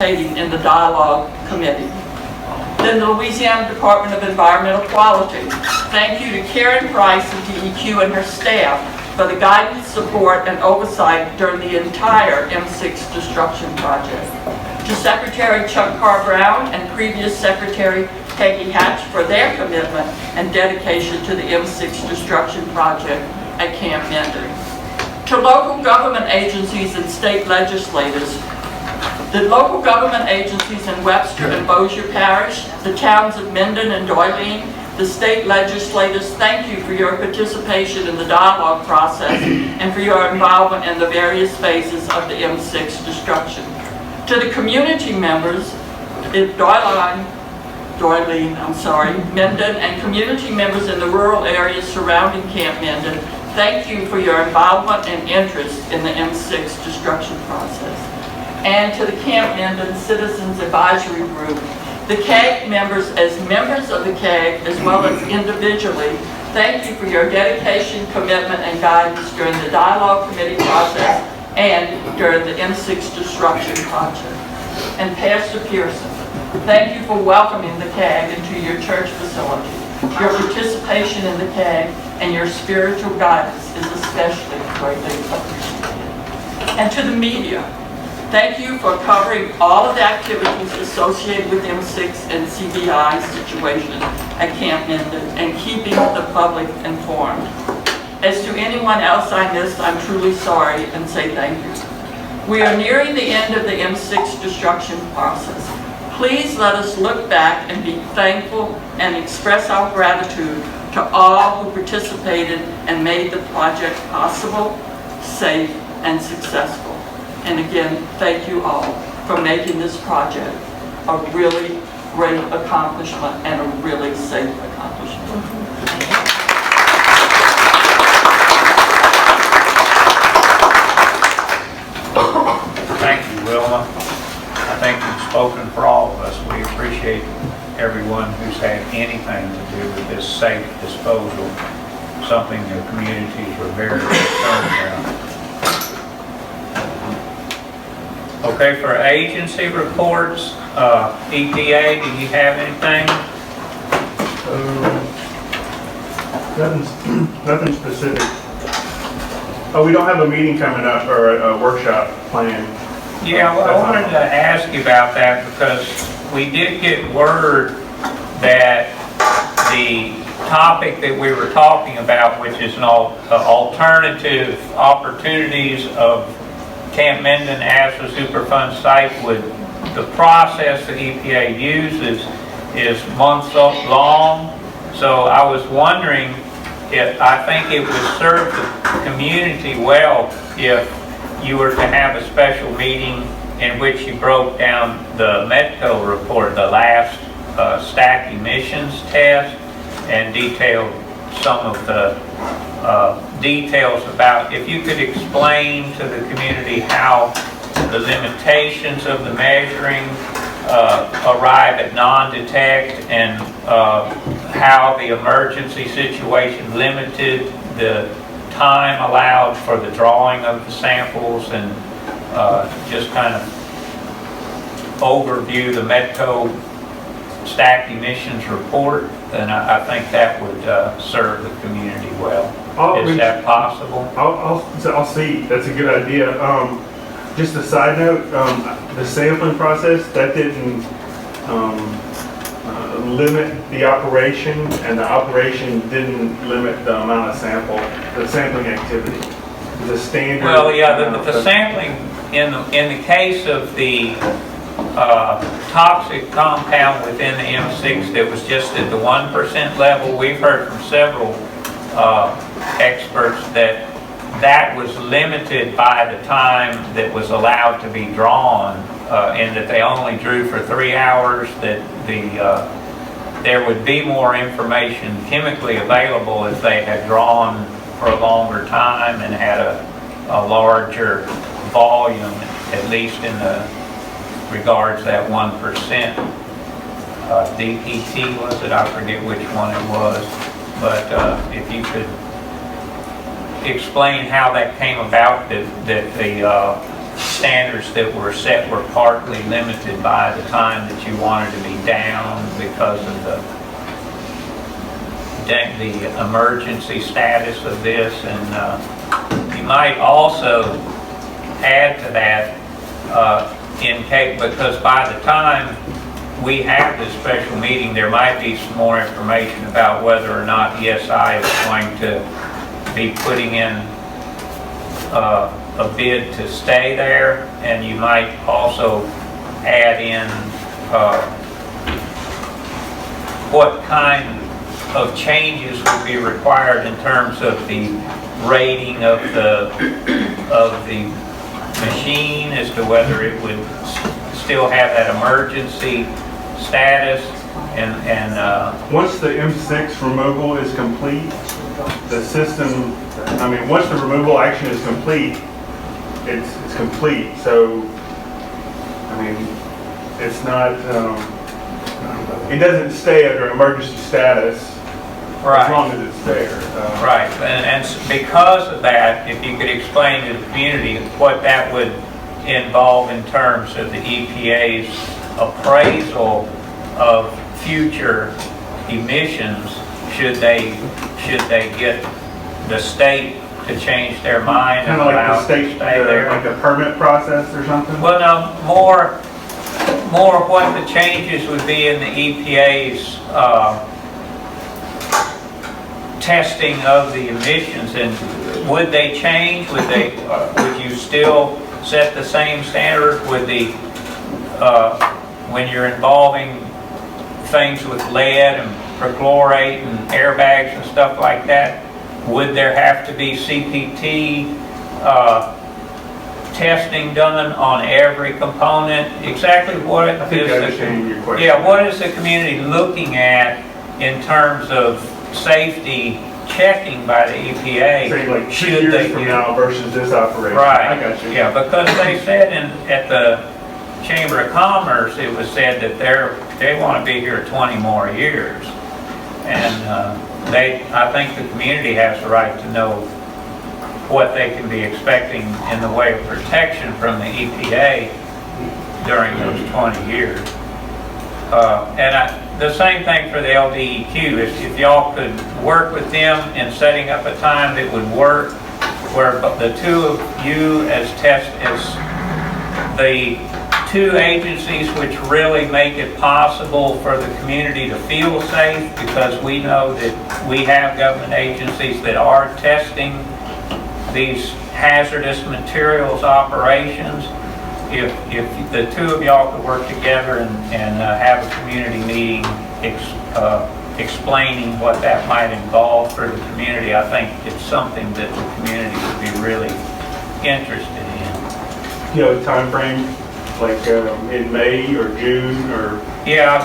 in the Dialogue Committee. Then the Louisiana Department of Environmental Quality. Thank you to Karen Price of DEQ and her staff for the guidance, support, and oversight during the entire M6 destruction project. To Secretary Chuck Carr Brown and previous Secretary Peggy Hatch for their commitment and dedication to the M6 destruction project at Camp Mendon. To local government agencies and state legislators, the local government agencies in Webster and Bossier Parish, the towns of Mendon and Doyline, the state legislators, thank you for your participation in the dialogue process and for your involvement in the various phases of the M6 destruction. To the community members in Doyline, Mendon, and community members in the rural areas surrounding Camp Mendon, thank you for your involvement and interest in the M6 destruction process. And to the Camp Mendon Citizens Advisory Group, the CAG members, as members of the CAG, as well as individually, thank you for your dedication, commitment, and guidance during the Dialogue Committee process and during the M6 destruction project. And Pastor Pearson, thank you for welcoming the CAG into your church facility. Your participation in the CAG and your spiritual guidance is especially greatly appreciated. And to the media, thank you for covering all of the activities associated with M6 and CBI situation at Camp Mendon and keeping the public informed. As to anyone else I missed, I'm truly sorry and say thank you. We are nearing the end of the M6 destruction process. Please let us look back and be thankful and express our gratitude to all who participated and made the project possible, safe, and successful. And again, thank you all for making this project a really great accomplishment and a really safe accomplishment. Thank you, Wilma. I think you've spoken for all of us. We appreciate everyone who's had anything to do with this safe disposal, something the communities were very concerned about. Okay, for agency reports, EPA, do you have anything? Nothing specific. Oh, we don't have a meeting coming up or a workshop planned. Yeah, well, I wanted to ask you about that because we did get word that the topic that we were talking about, which is an alternative opportunities of Camp Mendon as a Superfund site, the process that EPA uses is months long. So I was wondering if, I think it would serve the community well if you were to have a special meeting in which you broke down the MEDCO report, the last stack emissions test, and detailed some of the details about, if you could explain to the community how the limitations of the measuring arrive at non-detect, and how the emergency situation limited the time allowed for the drawing of the samples, and just kind of overview the MEDCO stacked emissions report, then I think that would serve the community well. Is that possible? I'll see. That's a good idea. Just a side note, the sampling process, that didn't limit the operation, and the operation didn't limit the amount of the sampling activity. The standard. Well, yeah, the sampling in the case of the toxic compound within the M6 that was just at the 1% level, we've heard from several experts that was limited by the time that was allowed to be drawn, and that they only drew for 3 hours, that there would be more information chemically available if they had drawn for a longer time and had a larger volume, at least in the regards that 1%. DPT was it? I forget which one it was. But if you could explain how that came about, that the standards that were set were partly limited by the time that you wanted to be down because of the emergency status of this. And you might also add to that in case, because by the time we have this special meeting, there might be some more information about whether or not ESI is going to be putting in a bid to stay there, and you might also add in what kind of changes would be required in terms of the rating of the machine as to whether it would still have that emergency status, and Once the M6 removal is complete, the system, I mean, once the removal action is complete, it's complete. So, I mean, it's not, it doesn't stay under emergency status as long as it's there. Right, and because of that, if you could explain to the community what that would involve in terms of the EPA's appraisal of future emissions, should they get the state to change their mind Kind and of like allow the it to state, stay there? like a permit process or something? Well, no, more what the changes would be in the EPA's testing of the emissions, and would they change? Would you still set the same standard? Would when you're involving things with lead and perchlorate and airbags and stuff like that, would there have to be CPT testing done on every component? Exactly what I think I understand your question. Yeah, what is the community looking at in terms of safety checking by the EPA? Say like 2 years from now versus this operation. Right. I got you. Yeah, because they said at the Chamber of Commerce, it was said that they want to be here 20 more years, and I think the community has the right to know what they can be expecting in the way of protection from the EPA during those 20 years. The same thing for the LDEQ. If y'all could work with them in setting up a time that would work, where the two of you as the two agencies which really make it possible for the community to feel safe, because we know that we have government agencies that are testing these hazardous materials operations. If the two of y'all could work together and have a community meeting explaining what that might involve for the community, I think it's something that the community would be really interested in. You know, time frame, like in May or June or? Yeah,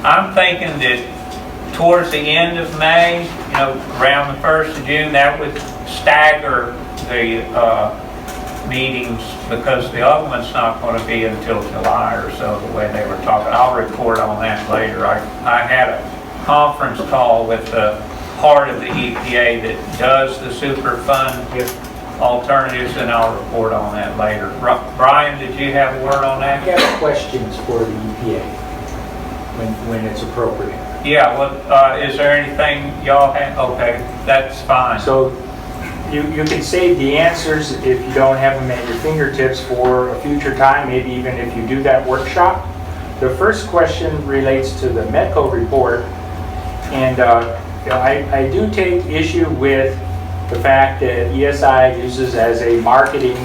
I'm thinking that towards the end of May, around the 1st of June, that would stagger the meetings, because the other one's not going to be until July or so, the way they were talking. I'll report on that later. I had a conference call with the part of the EPA that does the Superfund alternatives, and I'll report on that later. Brian, did you have a word on that? I have questions for the EPA when it's appropriate. Yeah, well, is there anything y'all have? Okay, that's fine. So you can save the answers if you don't have them at your fingertips for a future time, maybe even if you do that workshop. The first question relates to the MEDCO report, and I do take issue with the fact that ESI uses as a marketing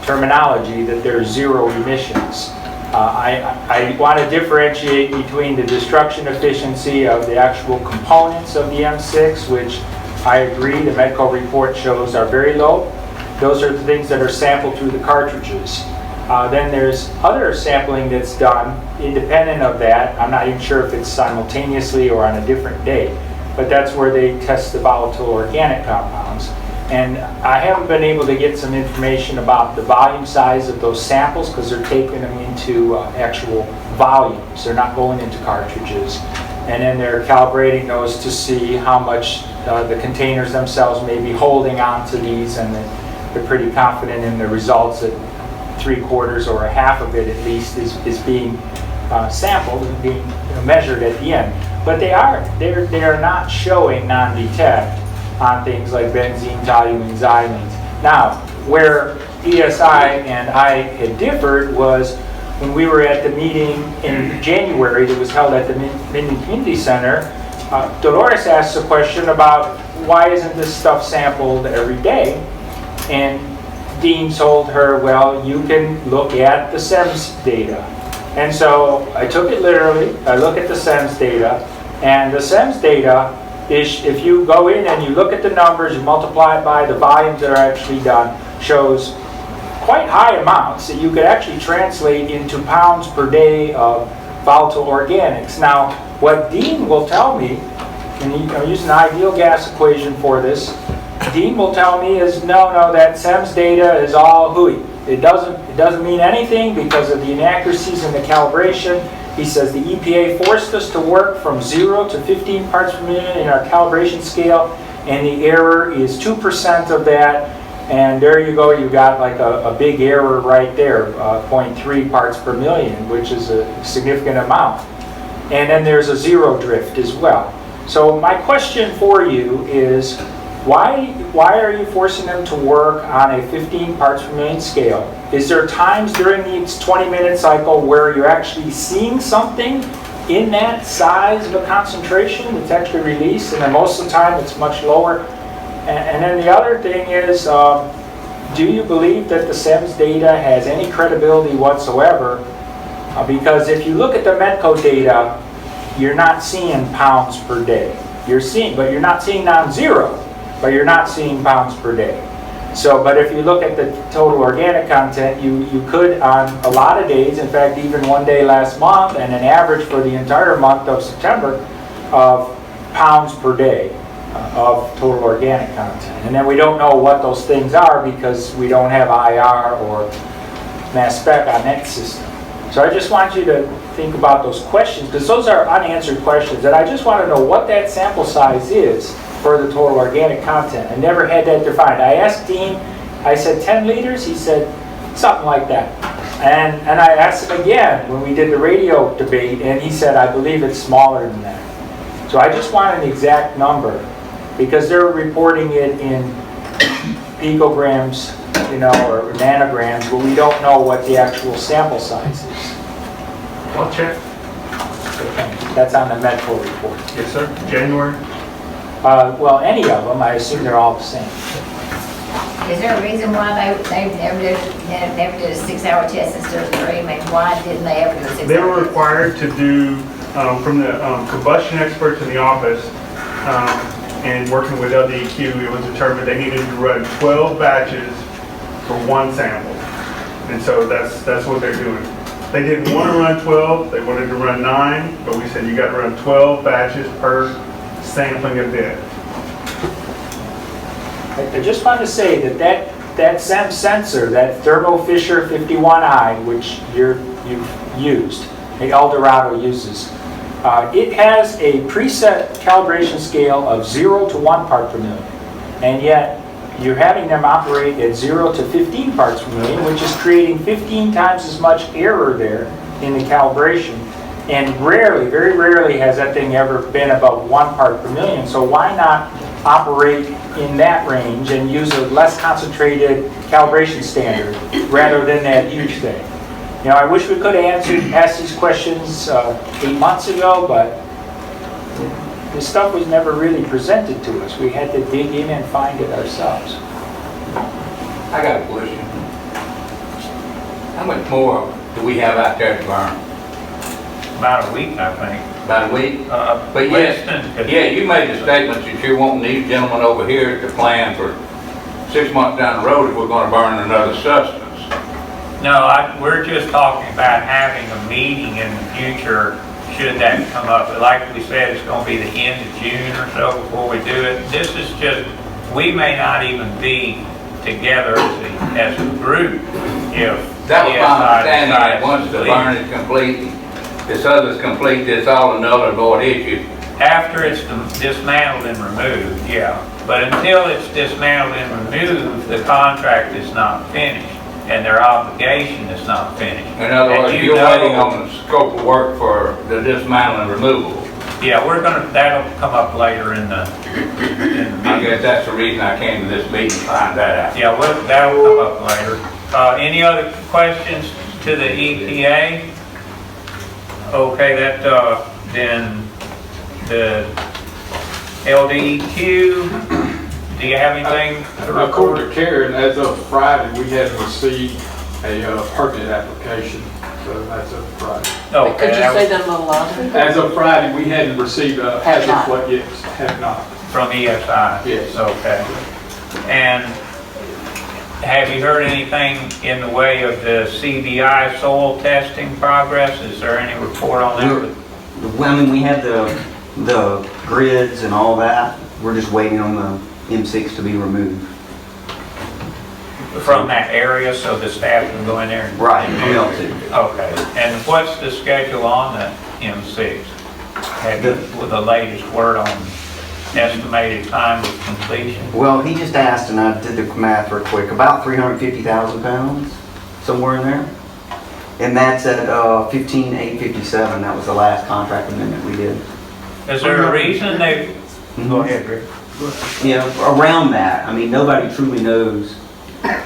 terminology that there's zero emissions. I want to differentiate between the destruction efficiency of the actual components of the M6, which I agree the MEDCO report shows are very low. Those are the things that are sampled through the cartridges. Then there's other sampling that's done independent of that. I'm not even sure if it's simultaneously or on a different day, but that's where they test the volatile organic compounds. And I haven't been able to get some information about the volume size of those samples, because they're taking them into actual volumes. They're not going into cartridges. And then they're calibrating those to see how much the containers themselves may be holding on to these, and they're pretty confident in the results that 3/4 or a half of it at least is being sampled and being measured at the end. But they are not showing non-detect on things like benzene, toluene, xylenes. Now, where ESI and I had differed was when we were at the meeting in January that was held at the Minden Community Center. Dolores asked a question about why isn't this stuff sampled every day? And Dean told her, well, you can look at the SEMS data. And so I took it literally. I look at the SEMS data, and the SEMS data is, if you go in and you look at the numbers, you multiply it by the volumes that are actually done, shows quite high amounts that you could actually translate into pounds per day of volatile organics. Now, what Dean will tell me, and I'm using the ideal gas equation for this, Dean will tell me is, no, that SEMS data is all hooey. It doesn't mean anything because of the inaccuracies in the calibration. He says the EPA forced us to work from 0 to 15 parts per million in our calibration scale, and the error is 2% of that. And there you go, you got like a big error right there, 0.3 parts per million, which is a significant amount. And then there's a zero drift as well. So my question for you is, why are you forcing them to work on a 15 parts per million scale? Is there times during each 20-minute cycle where you're actually seeing something in that size of a concentration that's actually released, and then most of the time it's much lower? And then the other thing is, do you believe that the SEMS data has any credibility whatsoever? Because if you look at the Medco data, you're not seeing pounds per day. But you're not seeing non-zero, but you're not seeing pounds per day. So, but if you look at the total organic content, you could on a lot of days, in fact, even one day last month, and an average for the entire month of September of pounds per day of total organic content. And then we don't know what those things are because we don't have IR or mass spec on that system. So I just want you to think about those questions, because those are unanswered questions, and I just want to know what that sample size is for the total organic content. I never had that defined. I asked Dean, I said 10 liters, he said something like that. And I asked him again when we did the radio debate, and he said, I believe it's smaller than that. So I just want an exact number, because they're reporting it in picograms, or nanograms, but we don't know what the actual sample size is. I'll check. That's on the Medco report. Yes, sir. January? Well, any of them, I assume they're all the same. Is there a reason why they never did a 6-hour test instead of 3? I mean, why didn't they ever do a 6-hour test? They were required to do, from the combustion experts in the office, and working with LDEQ, it was determined they needed to run 12 batches for one sample. And so that's what they're doing. They didn't want to run 12, they wanted to run 9, but we said you got to run 12 batches per sampling event. I just want to say that SEM sensor, that Thermo Fisher 51i, which you've used, the Eldorado uses, it has a preset calibration scale of 0 to 1 part per million. And yet, you're having them operate at 0 to 15 parts per million, which is creating 15 times as much error there in the calibration. And rarely, very rarely has that thing ever been above 1 part per million. So why not operate in that range and use a less concentrated calibration standard rather than that huge thing? I wish we could have asked these questions 8 months ago, but this stuff was never really presented to us. We had to dig in and find it ourselves. I got a question. How much more do we have out there to burn? About a week, I think. About a week? But less than- you made the statement that you're wanting these gentlemen over here to plan for 6 months down the road if we're going to burn another substance. No, we're just talking about having a meeting in the future should that come up. But like we said, it's going to be the end of June or so before we do it. This is just, we may not even be together as a group if That was my understanding, that decides once to the leave. burn is complete, this other's complete, it's all another board issue. After it's dismantled and removed, yeah. But until it's dismantled and removed, the contract is not finished. and their obligation is not finished. In other And words, you you're know- waiting on the scope of work for the dismantling and removal. Yeah, that'll come up later in the I guess that's the reason I came to this meeting, to find that out. Yeah, that'll come up later. Any other questions to the EPA? Okay, then the LDEQ, do you have anything to report? According to Karen, as of Friday, we hadn't received a permit application, so that's of Friday. Okay, Could you that say was that a little louder? As of Friday, we hadn't received a hazard what yes, have not. from ESI? Yes. Okay. And have you heard anything in the way of the CBI soil testing progress? Is there any report on that? Well, I mean, we have the grids and all that. We're just waiting on the M6 to be removed. From that area, so the staff can go in there and... Right, from L2. Okay, and what's the schedule on the M6? Have you, with the latest word on estimated time of completion? Well, he just asked, and I did the math real quick, about 350,000 pounds, somewhere in there. And that's at 15,857. That was the last contract amendment we did. Is there a reason they... Go ahead, Rick. Yeah, around that. I mean, nobody truly knows.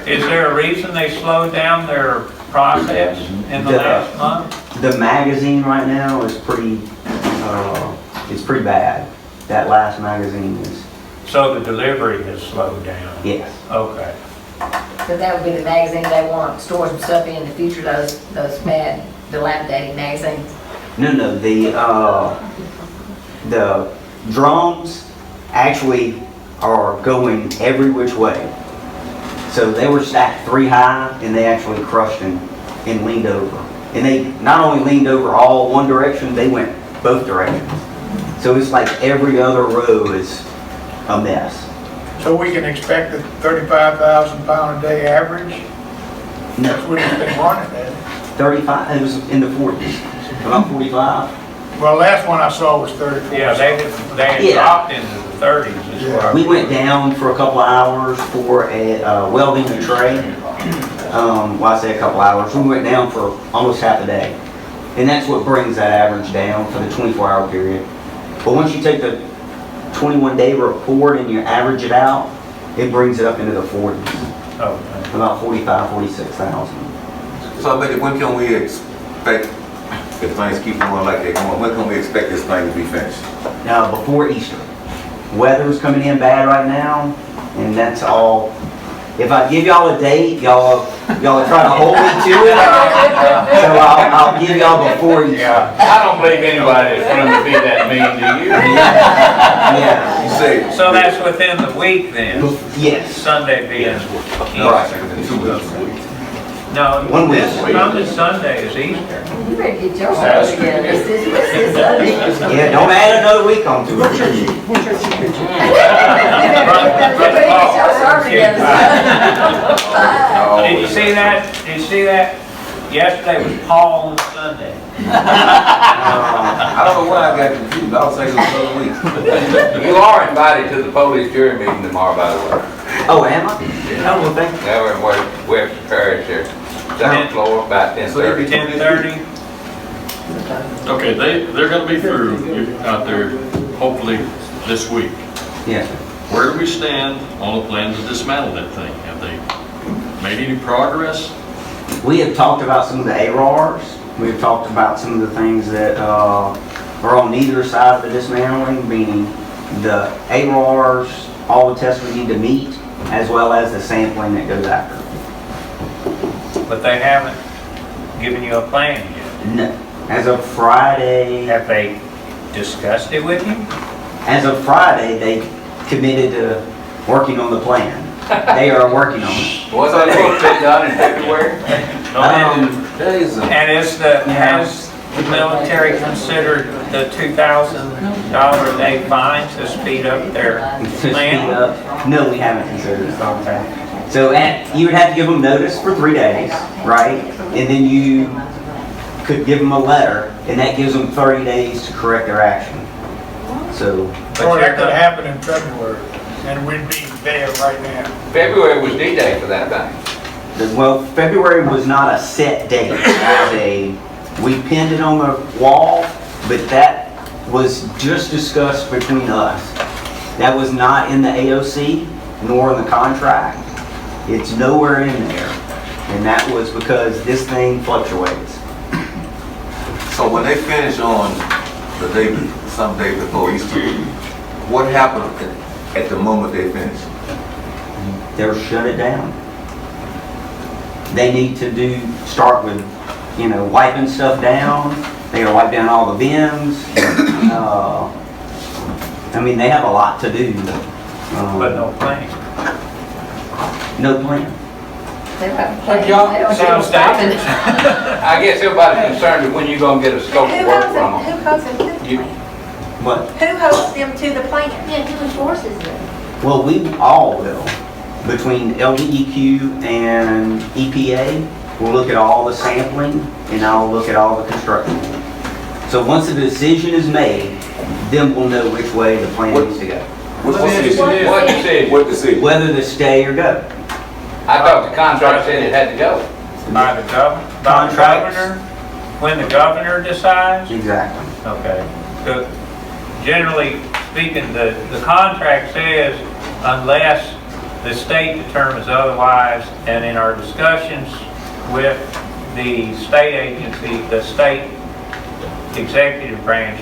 Is there a reason they slowed down their process in the last month? The magazine right now is pretty, it's pretty bad. That last magazine is, So the delivery has slowed down? yes. Okay. So that would be the magazines they want to store some stuff in the future, those bad dilapidating magazines. No, the drums actually are going every which way. So they were stacked 3 high, and they actually crushed and leaned over. And they not only leaned over all one direction, they went both directions. So it's like every other row is a mess. So we can expect a 35,000 pound a day average? That's No, what it's been running at. 35, it was in the 40s, about 45. Well, last one I saw was 34. Yeah, they had Yeah. dropped into the 30s is what I... We went down for a couple of hours for a welding a tray. Well, I say a couple hours. We went down for almost half a day. And that's what brings that average down for the 24-hour period. But once you take the 21-day report and you average it out, it brings it up into the 40s. Okay. About 45, 46,000. So, but when can we expect, if things keep going like they're going, when can we expect this thing to be finished? Now, before Easter. Weather's coming in bad right now, and that's all. If I give y'all a date, y'all are trying to hold me to it. So I'll give y'all before Easter. Yeah, I don't believe anybody is going to be that mean, do you? Yeah. You say. So that's within the week then? Yes. Sunday being... Right. 2 weeks. No, 1 week. Sunday, Sunday is Easter. You better get your stuff together. This Sunday. Yeah, don't add another week on to it. You better get your stuff together. Did you see that? Did you see that? Yesterday was Paul on Sunday. I don't know why I got confused. I was thinking it was another week. You are invited to the police jury meeting tomorrow, by the way. Oh, am I? Oh, well, thank you. Yeah, we're in Webster Parish here. Second floor, about 10:30. 10:30? Okay, they're gonna be through out there hopefully this week. Yeah. Where do we stand on a plan to dismantle that thing? Have they made any progress? We have talked about some of the ARRs. We've talked about some of the things that are on either side of the dismantling, meaning the ARRs, all the tests we need to meet, as well as the sampling that goes after. But they haven't given you a plan yet. No. As of Friday, Have they discussed it with you? as of Friday, they committed to working on the plan. They are working on it. Was that supposed to be done in February? Days of- And has the military considered the $2,000 a day fine to speed up their To speed plan? up, no, we haven't considered it. Okay. So you would have to give them notice for 3 days, right? And then you could give them a letter, and that gives them 30 days to correct their action. So, Or that could happen in February, and we'd be there right now. February was D-Day for that thing. Well, February was not a set date. It was we pinned it on the wall, but that was just discussed between us. That was not in the AOC, nor in the contract. It's nowhere in there. And that was because this thing fluctuates. So when they finish on the day, some day before Easter, what happened at the moment they finish? They'll shut it down. They need to start with, wiping stuff down. They gotta wipe down all the bins. They have a lot to do. But no planning. No plan. They don't have a plan. Y'all- They don't sounds stop it. I guess everybody's concerned with when you're gonna get a scope of work from them. Who holds them to the You- plan? What? Who holds them to the plan? Yeah, who enforces it? Well, we all will. Between LDEQ and EPA, we'll look at all the sampling and I'll look at all the construction. So once the decision is made, then we'll know which way the plan needs to go. What What decision? What decision? Whether to stay or go. I thought the contract said it had to go. By the Contracts. governor, when the governor decides? Exactly. Okay. So generally speaking, the contract says unless the state determines otherwise, and in our discussions with the state agency, the state executive branch.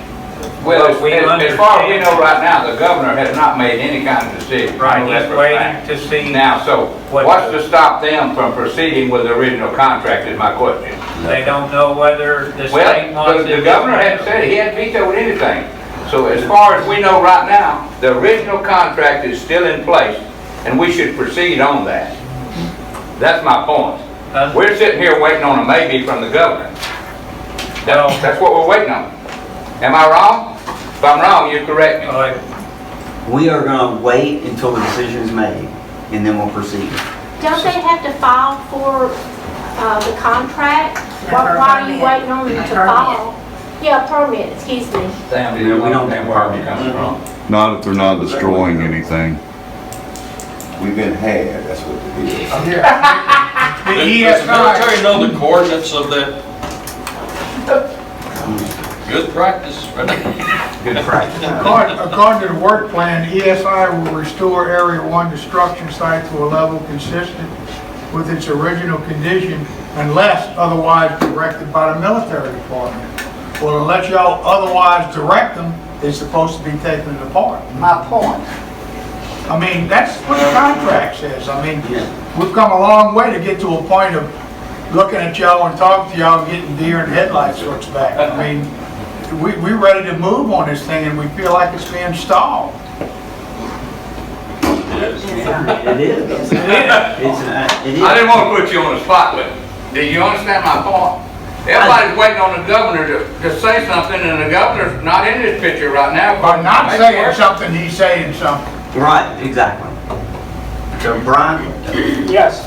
Well, what we as far as we understand- know right now, the governor has not made any kind of decision. I Right, know that he's for a waiting fact. to see. Now, so what what's the- to stop them from proceeding with the original contract is my question. They don't know whether the state Well, wants it. the governor hadn't said, he hadn't vetoed anything. So as far as we know right now, the original contract is still in place, and we should proceed on that. That's my point. We're sitting here waiting on a maybe from the governor. That's what we're waiting on. Am I wrong? If I'm wrong, you correct me. We are gonna wait until the decision is made and then we'll proceed. Don't they have to file for the contract? Why are you waiting on them to file? Yeah, permit, excuse me. Sam, Yeah, we don't have where I'm permits. coming from. Not if they're not destroying anything. We've been had, that's what it is. Yeah. The Does the ESI, military know the coordinates of that? Good practice, right? Good practice. according to the work plan, ESI will restore Area 1 destruction site to a level consistent with its original condition unless otherwise directed by the military department. Well, unless y'all otherwise direct them, it's supposed to be taken apart. My point. That's what the contract says. Yeah. We've come a long way to get to a point of looking at y'all and talking to y'all and getting deer in headlights looks back. We're ready to move on this thing and we feel like it's being stalled. It is. It is. I didn't want to put you on the spot, but do you understand my point? Everybody's waiting on the governor to say something, and the governor's not in this picture right now. By not saying something, he's saying something. Right, exactly. So Brian? Yes.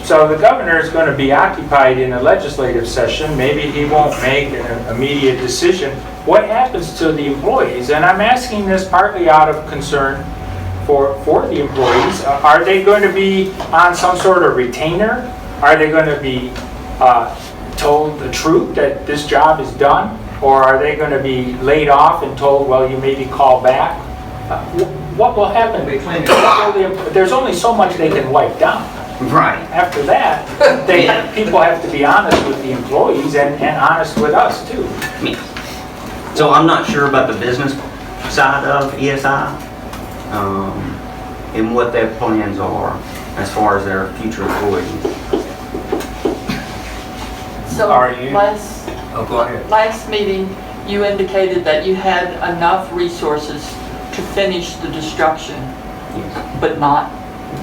So the governor is going to be occupied in a legislative session. Maybe he won't make an immediate decision. What happens to the employees? And I'm asking this partly out of concern for the employees. Are they going to be on some sort of retainer? Are they going to be told the truth that this job is done? Or are they going to be laid off and told, well, you may be called back? What will happen? There's only so much they can wipe down. Right. After that, people have to be honest with the employees and honest with us too. So I'm not sure about the business side of ESI, and what their plans are as far as their future employees. So Are you- Go ahead. last meeting, you indicated that you had enough resources to finish the destruction, Yes. but not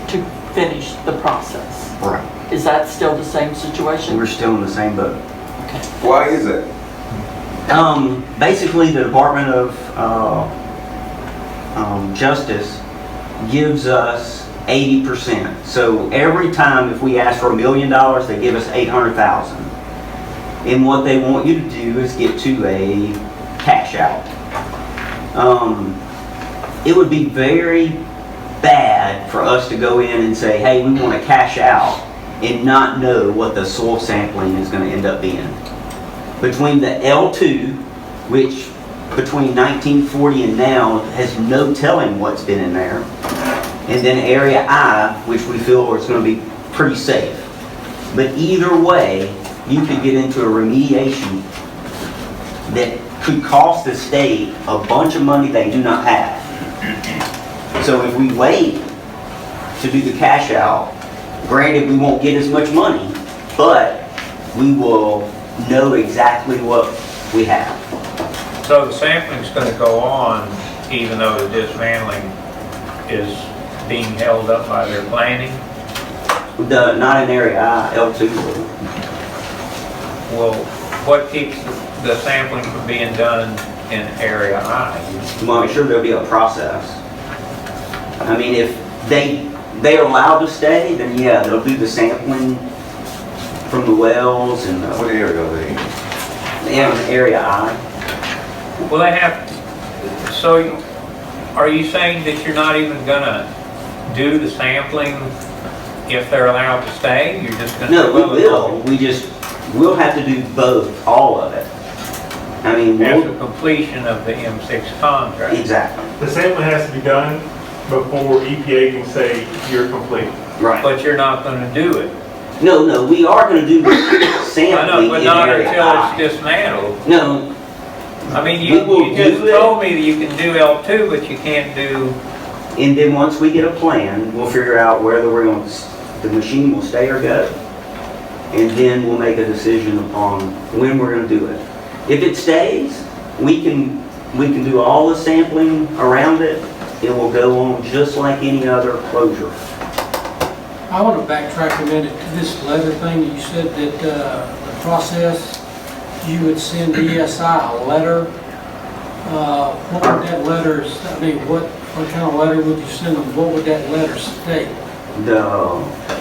to finish the process. Right. Is that still the same situation? We're still in the same boat. Why is that? Basically, the Department of Justice gives us 80%. So every time if we ask for $1 million, they give us $800,000. And what they want you to do is get to a cash out. It would be very bad for us to go in and say, hey, we want to cash out and not know what the soil sampling is gonna end up being. Between the L2, which between 1940 and now has no telling what's been in there, and then area I, which we feel is gonna be pretty safe. But either way, you could get into a remediation that could cost the state a bunch of money they do not have. So if we wait to do the cash out, granted, we won't get as much money, but we will know exactly what we have. So the sampling's gonna go on even though the dismantling is being held up by their planning? Not in area I, L2 will. Well, what keeps the sampling from being done in area I? Well, I'm sure there'll be a process. I mean, if they're allowed to stay, then yeah, they'll do the sampling from the wells and What area are they in? in area I. Well, they have, so are you saying that you're not even gonna do the sampling if they're allowed to stay? You're just gonna? No, we will. We'll have to do both, all of it. I mean, After completion of the M6 contract? Exactly. The sampling has to be done before EPA can say you're complete. Right. But you're not gonna do it? No, we are gonna do the I sampling know, but in not area until I. it's dismantled. No, I mean, We you will just do it. told me that you can do L2, but you can't do, and then once we get a plan, we'll figure out whether the machine will stay or go. And then we'll make a decision upon when we're gonna do it. If it stays, we can do all the sampling around it. It will go on just like any other closure. I want to backtrack a minute to this letter thing. You said that the process, you would send ESI a letter. What would that letter, I mean, what kind of letter would you send them? What would that letter state? The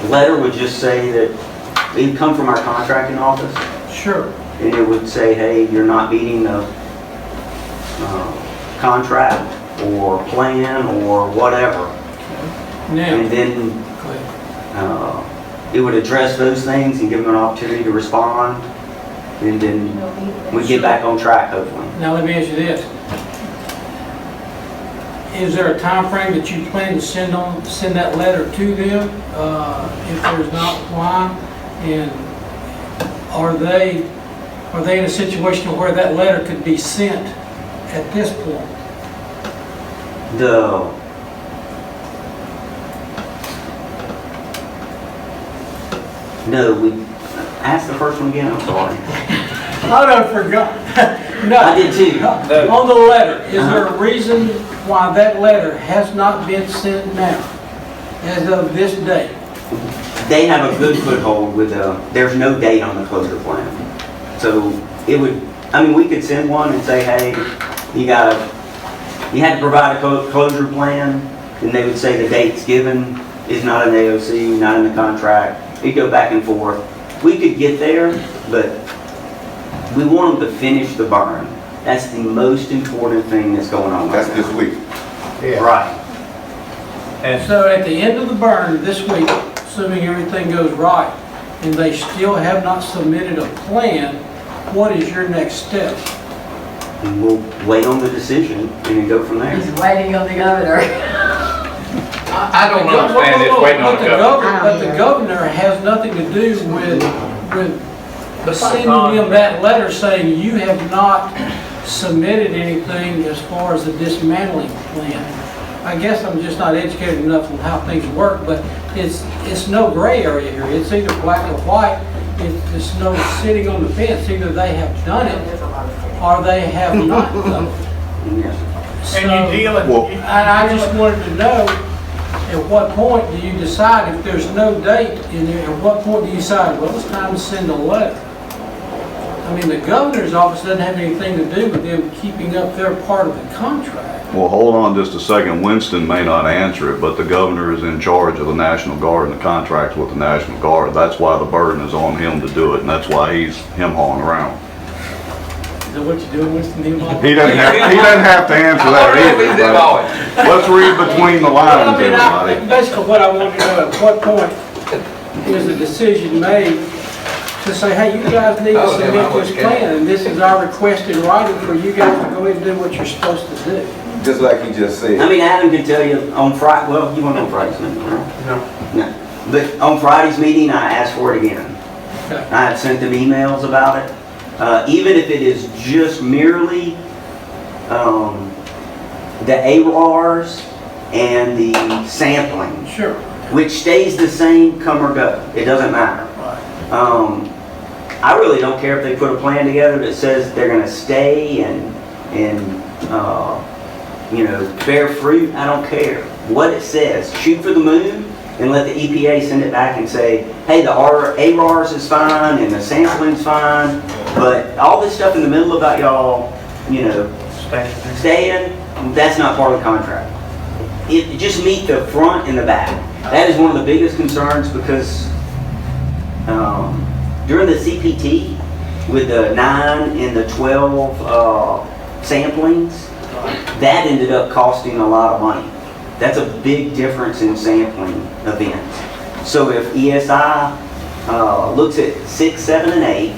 letter would just say that it would come from our contracting office. Sure. And it would say, hey, you're not meeting the contract or plan or whatever. Now, And then go ahead. it would address those things and give them an opportunity to respond. And then we get back on track, hopefully. Now let me ask you this. Is there a time frame that you plan to send that letter to them? If there's not, why? And are they in a situation where that letter could be sent at this point? No, we asked the first one again, I'm sorry. I done forgot. No. I did too. On the letter, is there a reason why that letter has not been sent now, as of this date? They have a good foothold with there's no date on the closure plan. So it would, I mean, we could send one and say, hey, you had to provide a closure plan, and they would say the date's given is not an AOC, not in the contract. It'd go back and forth. We could get there, but we want them to finish the burn. That's the most important thing that's going on right That's now. this week. Right. And so at the end of the burn this week, assuming everything goes right, and they still have not submitted a plan, what is your next step? And we'll wait on the decision and then go from there. He's waiting on the governor. I don't understand this waiting on the governor. But the governor has nothing to do with sending them that letter saying you have not submitted anything as far as the dismantling plan. I guess I'm just not educated enough on how things work, but it's no gray area here. It's either black or white. It's no sitting on the fence. Either they have done it or they have not done it. Yes. And you deal it. And I just wanted to know, at what point do you decide, if there's no date in there, at what point do you decide, well, it's time to send a letter? I mean, the governor's office doesn't have anything to do with them keeping up their part of the contract. Well, hold on just a second. Winston may not answer it, but the governor is in charge of the National Guard and the contracts with the National Guard. That's why the burden is on him to do it, and that's why he's him-hawing around. Is that what you're doing, Winston? He doesn't have to answer that either. But let's read between the lines, everybody. Basically what I wanted to know, at what point is a decision made to say, hey, you guys need to Oh, then I submit was this plan, and this is our request in writing for you guys to go ahead and do what you're supposed to do. Just like you just said. I mean, Adam can tell you on Friday, well, you weren't on Friday's meeting, right? No. But on Friday's meeting, I asked for it again. Okay. I had sent them emails about it. Even if it is just merely the ARs and the sampling, Sure. which stays the same come or go. It doesn't matter. I really don't care if they put a plan together that says they're gonna stay and you know, bear fruit. I don't care what it says. Shoot for the moon and let the EPA send it back and say, hey, the ARs is fine and the sampling's fine, but all this stuff in the middle about y'all, you know, staying, that's not part of the contract. It just meet the front and the back. That is one of the biggest concerns because during the CPT with the 9 and the 12 samplings, that ended up costing a lot of money. That's a big difference in sampling events. So if ESI looks at 6, 7, and 8,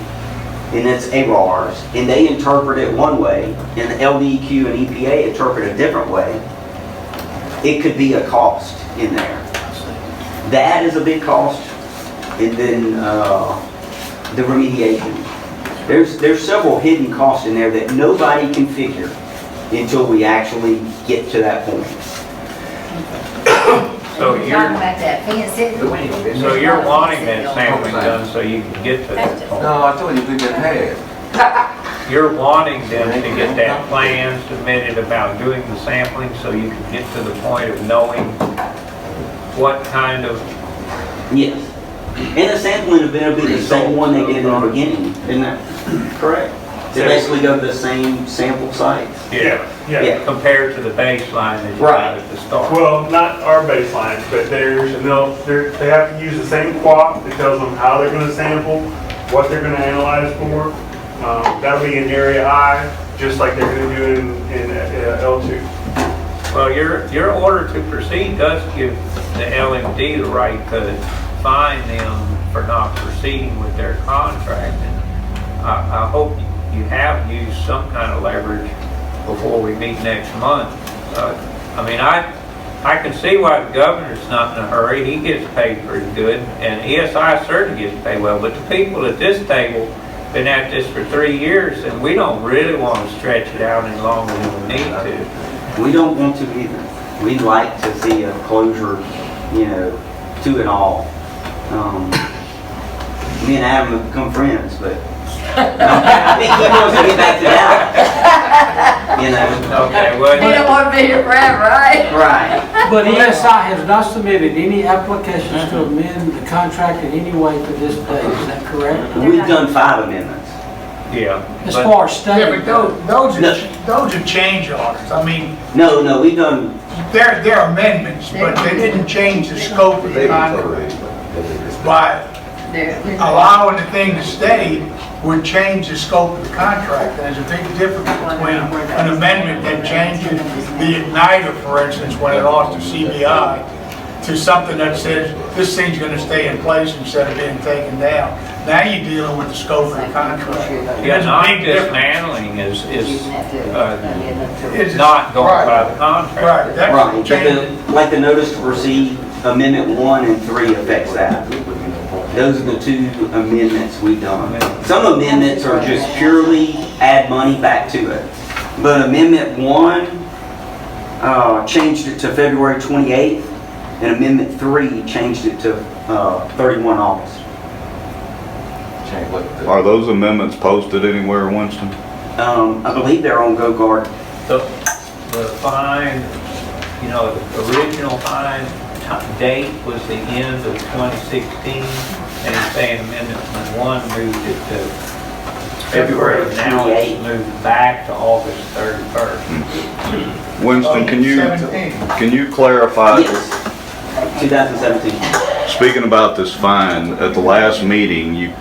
and it's ARs, and they interpret it one way, and the LDEQ and EPA interpret it a different way, it could be a cost in there. That is a big cost, and then the remediation. There's several hidden costs in there that nobody can figure until we actually get to that point. So Talking you're, about that fence, it- so you're wanting that sampling done so you can get to that point. No, I told you we've been had. You're wanting them to get that plan submitted about doing the sampling so you can get to the point of knowing what kind of, Yes. And the sampling event will be the same one they did in the beginning, isn't that correct? They basically go to the same sample sites? yeah, Yeah. compared to the baseline that you Right. had at the start. Well, not our baselines, but theirs, and they have to use the same clock that tells them how they're gonna sample, what they're gonna analyze for. That'll be in area I, just like they're gonna do in L2. Well, your order to proceed does give the LMD the right to fine them for not proceeding with their contract. And I hope you have used some kind of leverage before we meet next month. I mean, I can see why the governor's not in a hurry. He gets paid pretty good, and ESI certainly gets paid well. But the people at this table been at this for 3 years, and we don't really want to stretch it out any longer than we need to. We don't want to either. We'd like to see a closure, you know, to it all. Me and Adam have become friends, but I think he wants to get back to that. You know? Okay, well, You don't want to be here forever, right? Right. But ESI has not submitted any applications to amend the contract in any way to this date, is that correct? We've done 5 amendments. yeah. As but- far as state. Yeah, but those are change orders. I mean, No, we've done, they're amendments, but they didn't change the scope of the contract. By allowing the thing to stay would change the scope of the contract. There's a big difference between an amendment that changes the igniter, for instance, when it lost to CBI, to something that says this thing's gonna stay in place instead of being taken down. Now you're dealing with the scope of the contract. Yeah, There's a not big difference. dismantling is not going by the contract. Right, that's right, changing. like the notice to proceed, Amendment 1 and 3 affects that. Those are the 2 amendments we've done. Some amendments are just purely add money back to it. But Amendment 1 changed it to February 28th, and Amendment 3 changed it to 31 August. Are those amendments posted anywhere, Winston? I believe they're on GoGuard. The fine, you know, the original fine date was the end of 2016, and it's saying Amendment 1 moved it to February. Now it's moved back to August 31st. Winston, can you clarify? Yes, 2017. Speaking about this fine, at the last meeting, you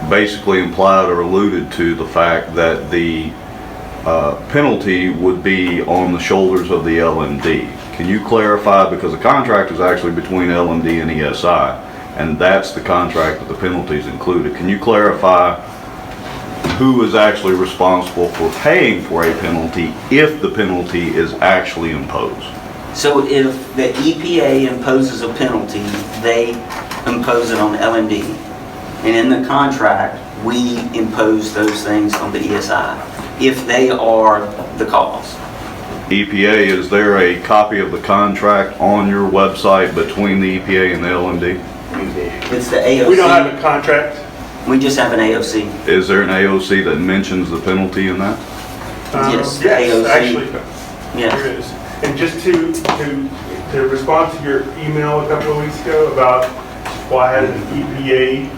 basically implied or alluded to the fact that the penalty would be on the shoulders of the LMD. Can you clarify, because the contract is actually between LMD and ESI, and that's the contract with the penalties included. Can you clarify who is actually responsible for paying for a penalty if the penalty is actually imposed? So if the EPA imposes a penalty, they impose it on LMD. And in the contract, we impose those things on the ESI, if they are the cause. EPA, is there a copy of the contract on your website between the EPA and the LMD? It's the AOC. We don't have a contract. We just have an AOC. Is there an AOC that mentions the penalty in that? Yes, the Yes, AOC. actually, Yes. there is. And just to respond to your email a couple of weeks ago about why hasn't EPA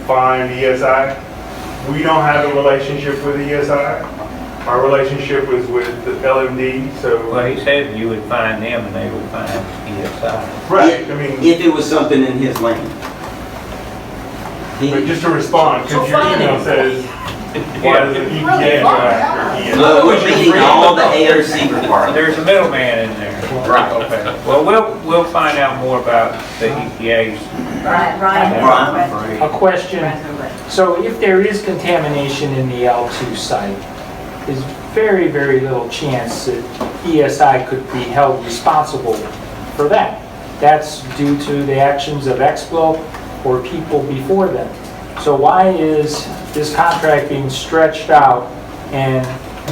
fined ESI, we don't have a relationship with ESI. Our relationship was with the LMD, so. Well, he said you would find them and they would find ESI. Right, I mean. If it was something in his lane. But just to respond, because your email says, why does the EPA go after ESI? Look, we're meeting all the AOC requirements. There's a middleman in there. Right. Okay. Well, we'll find out more about the EPA's. Right. A question, so if there is contamination in the L2 site, there's very, very little chance that ESI could be held responsible for that. That's due to the actions of Explo or people before them. So why is this contract being stretched out and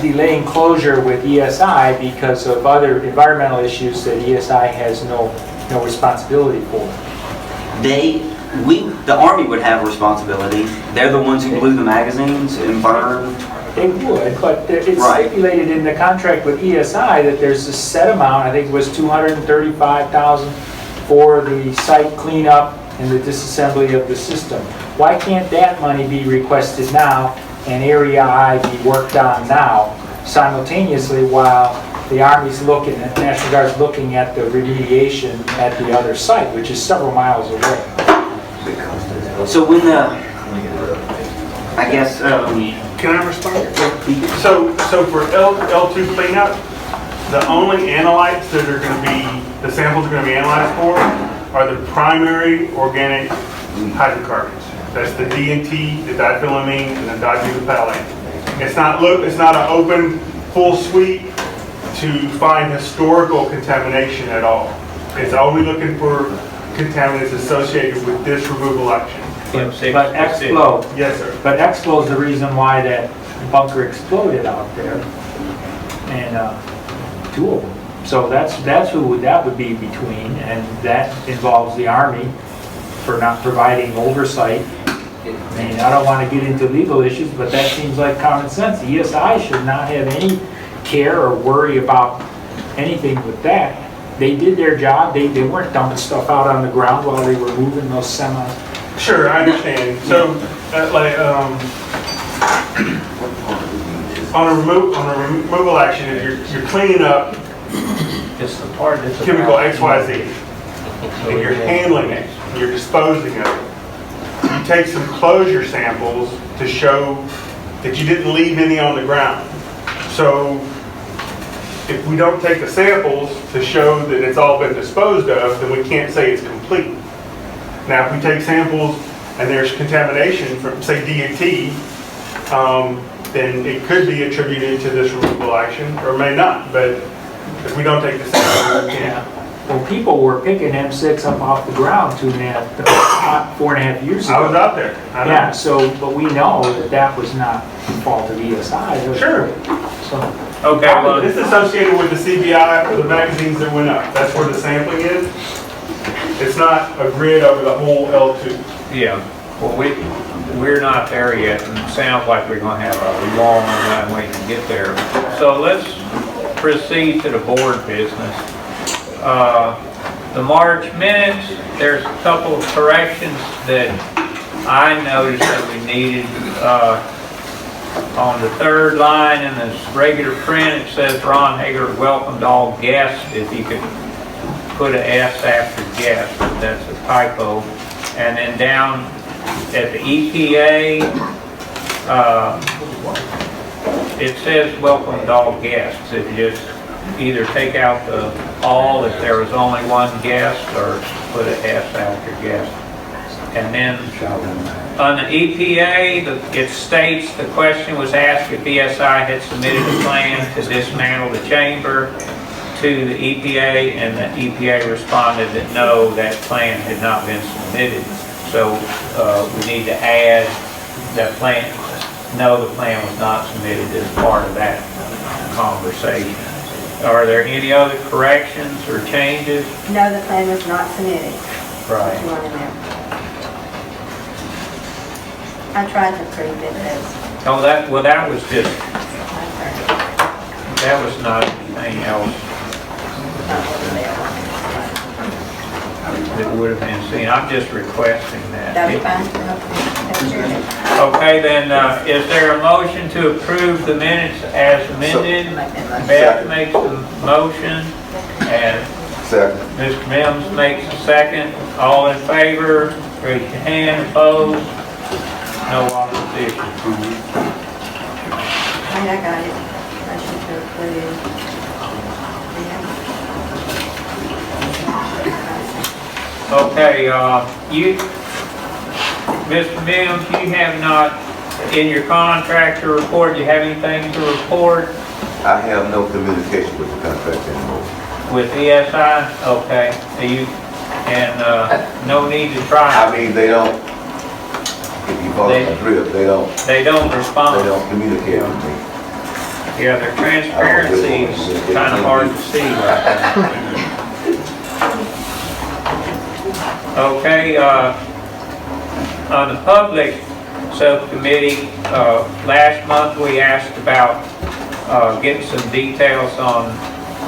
delaying closure with ESI because of other environmental issues that ESI has no responsibility for? The Army would have responsibility. They're the ones who blew the magazines and burned. They would, but it's Right. stipulated in the contract with ESI that there's a set amount, I think it was $235,000 for the site cleanup and the disassembly of the system. Why can't that money be requested now and Area I be worked on now simultaneously while the Army's looking, and the National Guard's looking at the remediation at the other site, which is several miles away? So when I guess, Can I respond? So for L2 cleanup, the only analytes that are going to be, the samples are going to be analyzed for are the primary organic hydrocarbons. That's the DNT, the diphenyllamine, and the dibutylphthalate. It's not an open, full sweep to find historical contamination at all. It's only looking for contaminants associated with this removal action. But Explo, Yes, sir. but Explo is the reason why that bunker exploded out there, and two of them. So that's who that would be between, and that involves the Army for not providing oversight. I mean, I don't want to get into legal issues, but that seems like common sense. ESI should not have any care or worry about anything with that. They did their job. They weren't dumping stuff out on the ground while they were moving those semis. Sure, I understand. So, on a removal action, if you're cleaning up It's the part that's. chemical XYZ, and you're handling it, and you're disposing of it, you take some closure samples to show that you didn't leave any on the ground. So, if we don't take the samples to show that it's all been disposed of, then we can't say it's complete. Now, if we take samples and there's contamination from, say, DNT, then it could be attributed to this removal action, or may not, but if we don't take the samples, we can't. Well, people were picking M6 up off the ground 4.5 years ago. I was out there. I know. Yeah, so, but we know that was not the fault of ESI. Sure. So, Okay, well, It's associated with the CBI or the magazines that went up. That's where the sampling is. It's not a grid over the whole L2. yeah, well, we're not there yet, and it sounds like we're gonna have a long runway to get there. So let's proceed to the board business. The March minutes, there's a couple of corrections that I noticed that we needed. On the third line in this regular print, it says Ron Hager welcomed all guests. If you could put an S after guest, that's a typo. And then down at the EPA, it says welcomed all guests. If you just either take out the all if there was only one guest, or put an S after guest. And then on the EPA, it states the question was asked if ESI had submitted a plan to dismantle the chamber to the EPA, and the EPA responded that no, that plan had not been submitted. So we need to add that plan. No, the plan was not submitted as part of that conversation. Are there any other corrections or changes? No, the plan was not submitted. Right. You want in there. I tried to prove it as. Oh, that was just, that was not anything else that would have been seen. I'm just requesting that. That'd be fine. That's your. Okay, then, is there a motion to approve the minutes as amended? Beth makes the motion, and Second. Mr. Mims makes a second. All in favor, raise your hand. Opposed? No opposition. I got it. I should have put it. Okay, Mr. Mims, you have not, in your contractor report, you have anything to report I have no communication with the contractor anymore. with ESI? Okay, no need to try. I mean, they don't, if you follow my drift, they don't respond. communicate with me. Yeah, their transparency is kind of hard to see right now. Okay, on the public subcommittee, last month we asked about getting some details on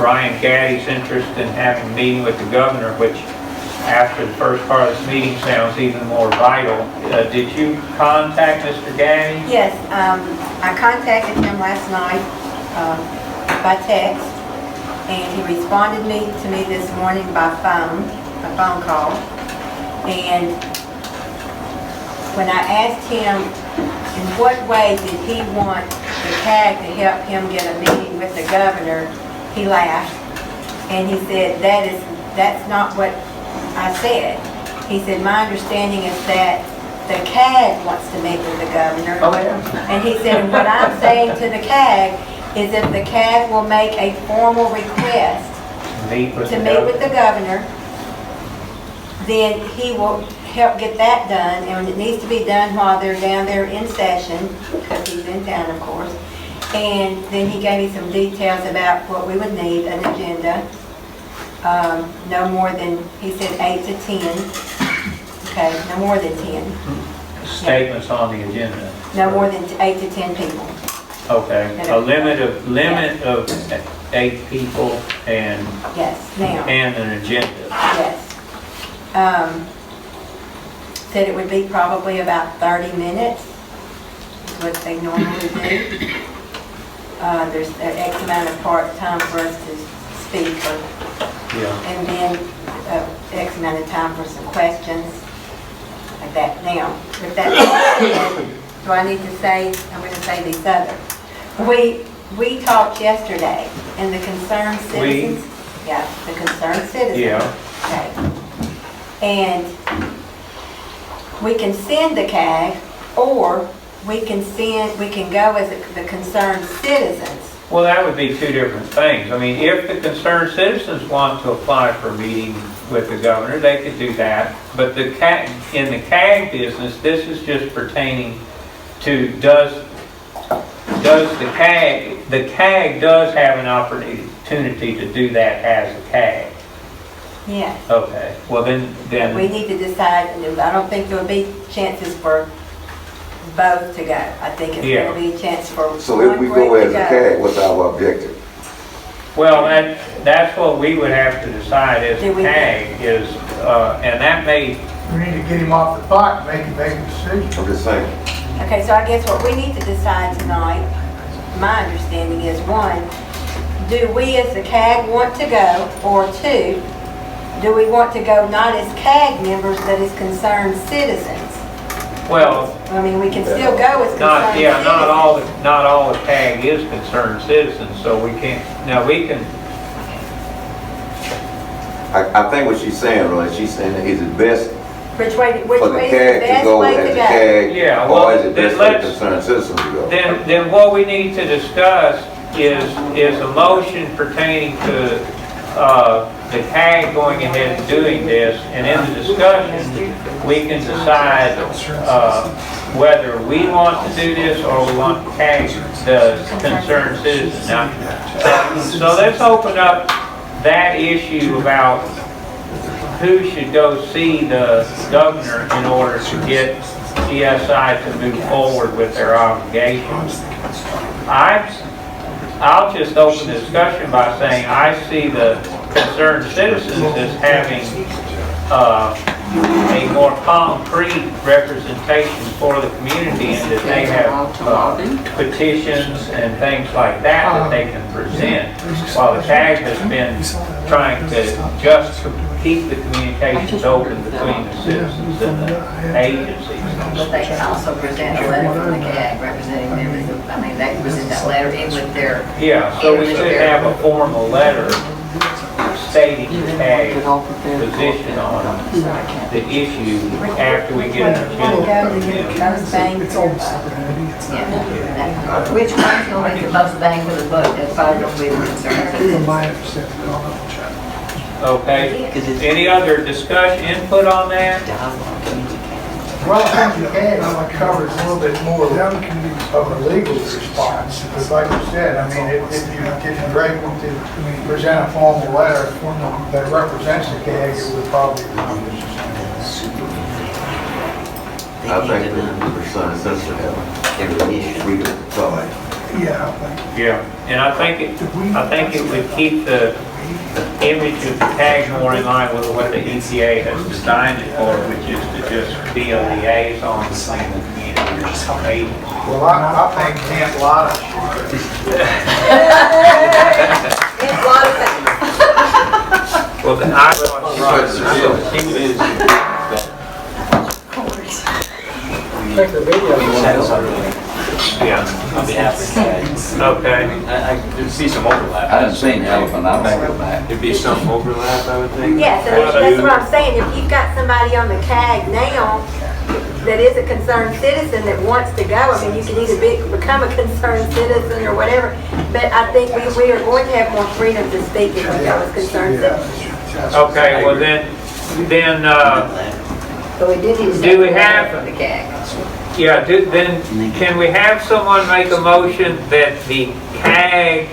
Ryan Gaddy's interest in having a meeting with the governor, which after the first part of this meeting sounds even more vital. Did you contact Mr. Gaddy? Yes, I contacted him last night by text, and he responded to me this morning by phone, a phone call. And when I asked him in what way did he want the CAG to help him get a meeting with the governor, he laughed. And he said, that's not what I said. He said, my understanding is that the CAG wants to meet with the governor. Oh, yeah. And he said, what I'm saying to the CAG is if the CAG will make a formal request to meet with the governor, then he will help get that done, and it needs to be done while they're down there in session, because he's in town, of course. And then he gave me some details about what we would need, an agenda, no more than, he said 8 to 10, okay, no more than 10. Statements on the agenda. No more than 8 to 10 people. Okay, a limit of 8 people and Yes, now. and an agenda. Yes. Said it would be probably about 30 minutes, is what they normally do. There's an X amount of time for us to speak, and then X amount of time for some questions, like that. Now, with that being said, do I need to say, I'm going to say these other. We talked yesterday, and the concerned citizens, the concerned citizens. Yeah. Okay. And we can send the CAG, or we can go as the concerned citizens. Well, that would be two different things. I mean, if the concerned citizens want to apply for a meeting with the governor, they could do that. But in the CAG business, this is just pertaining to does the CAG does have an opportunity to do that as a CAG. Yeah. Okay, well then... We need to decide, I don't think there'll be chances for both to go. I think it's going to be a chance for So if we go as a CAG, what's our objective? Well, that's what we would have to decide as a CAG is, and that may... We need to get him off the pot and make a decision. I'm just saying. Okay, so I guess what we need to decide tonight, my understanding is, 1, do we as the CAG want to go, or 2, do we want to go not as CAG members, but as concerned citizens? Well, I mean, we can still go as concerned citizens. not all the CAG is concerned citizens, so we can't, now we can... I think what she's saying, Roy, she's saying that is it best Which for way the is the CAG to best go way as to a go? CAG? Yeah, well, Or is it then best for the let's- concerned citizens to go? Then what we need to discuss is a motion pertaining to the CAG going ahead and doing this, and in the discussion, we can decide whether we want to do this or we want the CAG, the concerned citizens. Now, so let's open up that issue about who should go see the governor in order to get ESI to move forward with their obligations. I'll just open the discussion by saying I see the concerned citizens as having a more concrete representation for the community, and that they have petitions and things like that they can present, while the CAG has been trying to just keep the communications open between the citizens and the agencies. But they can also present a letter from the CAG representing them, I mean, they can present that letter in with their. Yeah, so we should have a formal letter stating the CAG position on the issue after we get an agenda. Which one's going to get the most bang for the buck? That's probably going to be the concern. Okay, any other discussion, input on that? Well, I think the CAG covers a little bit more of the legal response, because like you said, I mean, if you're able to present a formal letter that represents the CAG, it would probably accomplish the same. I think the concerned citizens have freedom to talk. Yeah, I think. Yeah, and I think it would keep the image of the CAG more in line with what the EPA has designed it for, which is to just be a liaison between the community. Well, I think Camp Lotta Well, then I Take the video. yeah. On behalf of the CAG. Okay. I could see some overlap. I didn't see an elephant, I think of that. It'd be some overlap, I would think. Yes, and that's what I'm saying, if you've got somebody on the CAG now that is a concerned citizen that wants to go, I mean, you can either become a concerned citizen or whatever, but I think we are going to have more freedom to speak if we go as concerned citizens. Okay, well then, But we did use. Do we have- from the CAG. yeah, then can we have someone make a motion that the CAG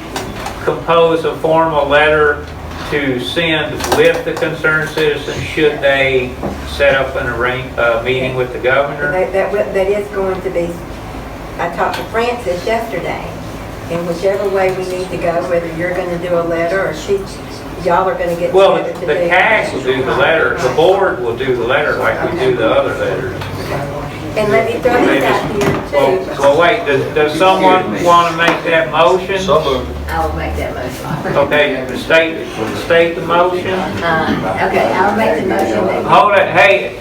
compose a formal letter to send with the concerned citizens should they set up a meeting with the governor? That is going to be, I talked to Francis yesterday, and whichever way we need to go, whether you're gonna do a letter or y'all are gonna get Well, together to do. the CAG will do the letter, the board will do the letter like we do the other letters. And let me throw this out here too. Well, wait, does someone want to make that motion? I will make that motion. Okay, state the motion. Okay, I'll make the motion that. Hold it, hey,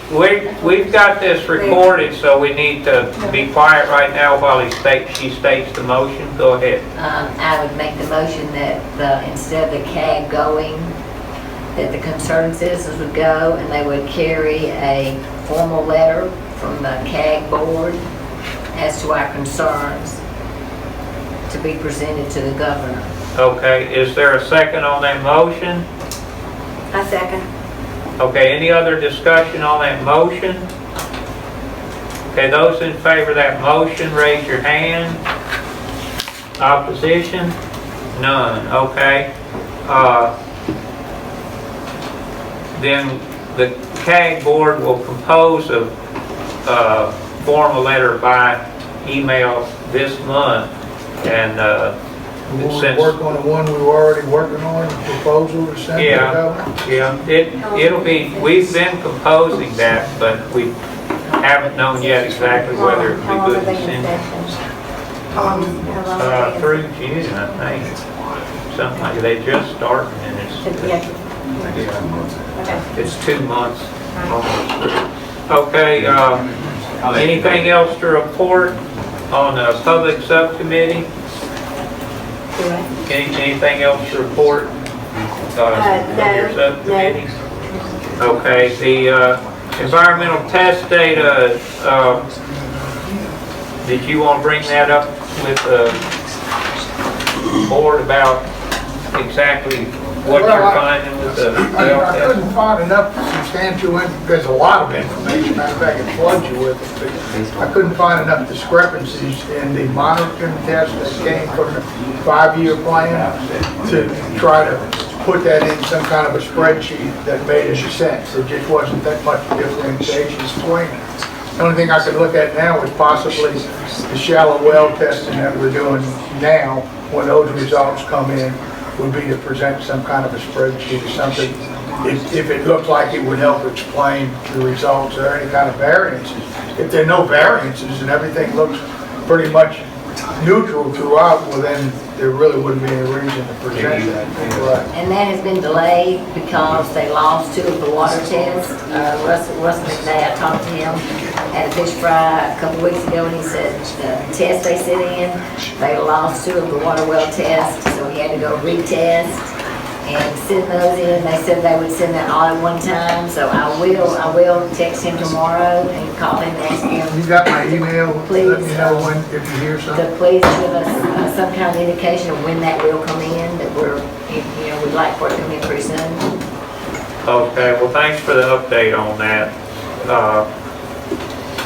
we've got this recorded, so we need to be quiet right now while she states the motion. Go ahead. I would make the motion that instead of the CAG going, that the concerned citizens would go and they would carry a formal letter from the CAG board as to our concerns to be presented to the governor. Okay, is there a second on that motion? I second. Okay, any other discussion on that motion? Okay, those in favor of that motion, raise your hand. Opposition? None, okay. Then the CAG board will compose a formal letter by email this month, and We'll since work on the one we were already working on, the proposal to send to the governor. it'll be, we've been composing that, but we haven't known yet exactly whether it'll be good to send it. Through June, I think, something like, they just started, and it's 2 months almost through. Okay, anything else to report on the public subcommittee? Anything else to report on your subcommittee? Okay, the Environmental test data, did you want to bring that up with the board about exactly what you're finding with the well I test? couldn't find enough substantial, there's a lot of information, matter of fact, I can flood you with it, but I couldn't find enough discrepancies in the monitoring test that came from the 5-year plan to try to put that in some kind of a spreadsheet that made any sense. It just wasn't that much differentiation between them. The only thing I could look at now is possibly the shallow well testing that we're doing now. When those results come in, would be to present some kind of a spreadsheet or something. If it looked like it would help explain the results or any kind of variances. If there are no variances and everything looks pretty much neutral throughout, well then there really wouldn't be any reason to present that. Right. And that has been delayed because they lost 2 of the water tests. Russell McNay, I talked to him at a fish fry a couple weeks ago, and he said the test they sent in, they lost 2 of the water well tests, so he had to go retest and send those in. They said they would send that all at one time, so I will text him tomorrow and call him and ask him. You got my email? Please, Let me know when, if you hear something. to please give us some kind of indication of when that will come in, that we'd like for it to come in pretty soon. Okay, well, thanks for the update on that.